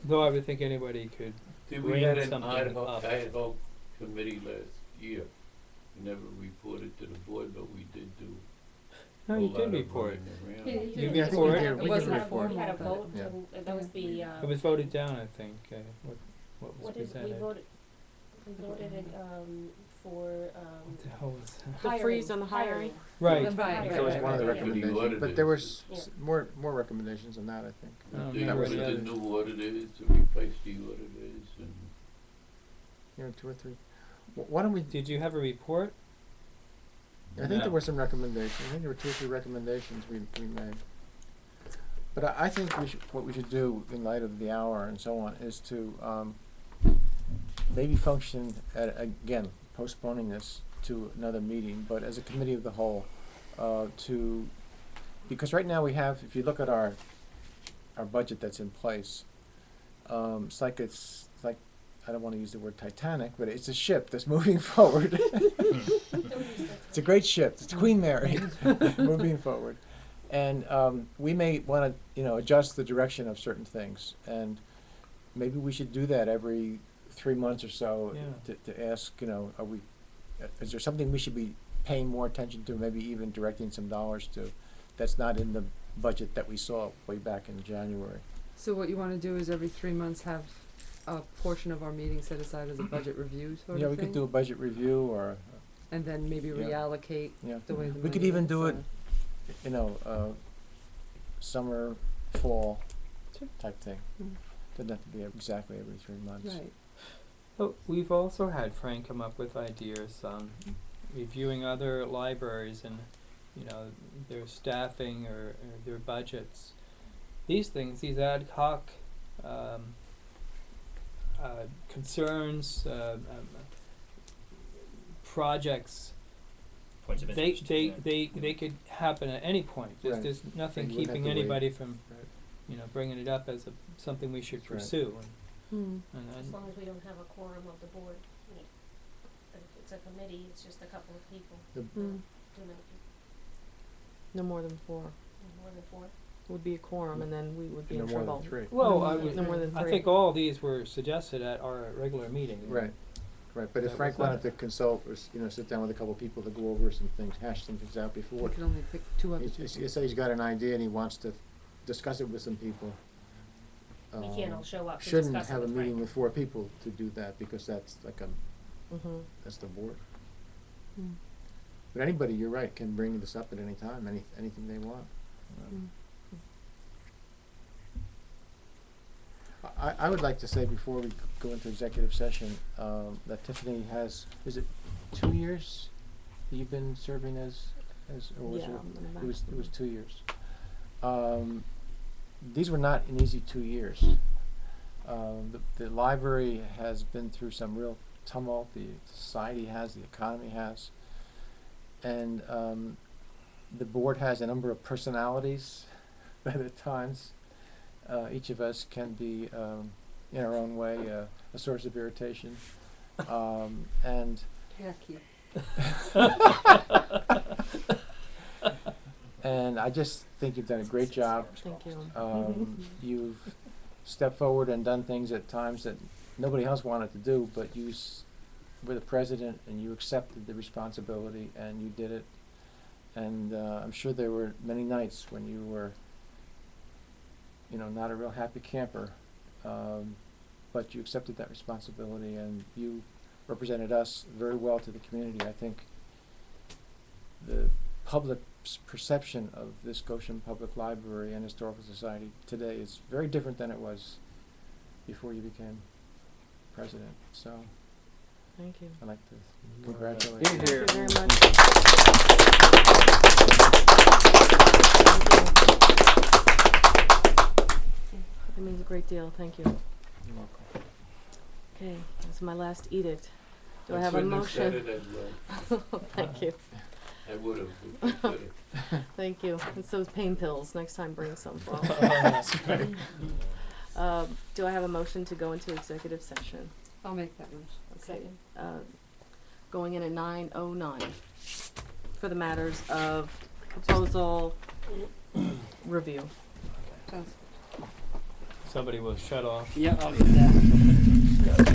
Though I would think anybody could See, we bring had an something ad hoc up. committee last year. We never reported to the board, but we did do No, a you lot did of report. running around. Yeah, You did. report. We It had wasn't a vote, we had a report. vote, Yeah. and that was the, It was voted down, I think, what was what did, presented. we voted it, for, What the hell was that? The hiring, freeze on the hiring? Right. Right. That was one of the Yeah. recommendations, but there was Yeah. more recommendations than that, I think. I don't They remember wanted the the others. new auditors to replace the auditors and. You know, 2 or 3. Why don't we, Did you have a report? I think No. there were some recommendations, I think there were 2 or 3 recommendations we made. But I think what we should do in light of the hour and so on is to, maybe function again, postponing this to another meeting, but as a committee of the whole, because right now we have, if you look at our budget that's in place, it's like, I don't wanna use the word Titanic, but it's a ship that's moving forward. It's a great ship, it's Queen Mary, moving forward. And, we may wanna, adjust the direction of certain things, and maybe we should do that every 3 months or so, Yeah. to ask, is there something we should be paying more attention to, maybe even directing some dollars to, that's not in the budget that we saw way back in January? So what you wanna do is every 3 months have a portion of our meeting set aside as a budget review sort of Yeah, thing? we could do a budget review, or, And then maybe Yeah. reallocate yeah, the way the we could money even is, do it, summer, fall Sure. type thing. Mm. Doesn't have to be exactly every 3 months. Right. Oh, we've also had Frank come up with ideas on reviewing other libraries and, their staffing or their budgets. These things, these ad hoc, concerns, projects, Points of they, interest. they could happen at any point. Right. There's nothing You wouldn't have keeping to wait. anybody from, Right. bringing it up as something we should That's right. pursue. Hmm. as long as we don't have a quorum of the board. But if it's a committee, it's just a couple of people, The- Hmm. too many people, No more than 4 more than 4. would be a quorum, and then we would be No in more trouble. than 3. Well, No I more would, than- no more than I 3. think all these were suggested at our regular meeting. Right, but if That Frank was wanted to consult, or, sit down with a couple people to go over some things, hash some things out We before, could only pick 2 other he people. said he's got an idea and he wants to discuss it with some people. We can't all show up to Shouldn't discuss it have a with meeting Frank. with 4 people to do that, because that's like Mm-hmm. that's the board. Hmm. But anybody, you're right, can bring this up at any time, anything they want. Hmm. I would like to say before we go into executive session, that Tiffany has, is it 2 years that you've been serving as, or was Yeah, it? I'm gonna It was 2 years. These were not an easy 2 years. The library has been through some real tumult, the society has, the economy has. And the board has a number of personalities that at times each of us can be in our own way, a source of irritation. And and I just think you've done a great job. Thank you. You've stepped forward and done things at times that nobody else wanted to do, but you were the president and you accepted the responsibility and you did it. And I'm sure there were many nights when you were, not a real happy camper, but you accepted that responsibility and you represented us very well to the community. I think the public's perception of this Goshen Public Library and Historical Society today is very different than it was before you became president. So Thank you. I'd like to congratulate you. Thank you very much. It means a great deal. Thank you. You're welcome. Okay, this is my last edict. Do I I have a shouldn't have said motion? it as well. Thank you. I would've if I could've. Thank you. It's those pain pills. Next time, bring some. Do I have a motion to go into executive session? I'll make that motion. Okay. Going in at 9:09 for the matters of proposal review. Somebody was shut off. Yeah, I'll get that.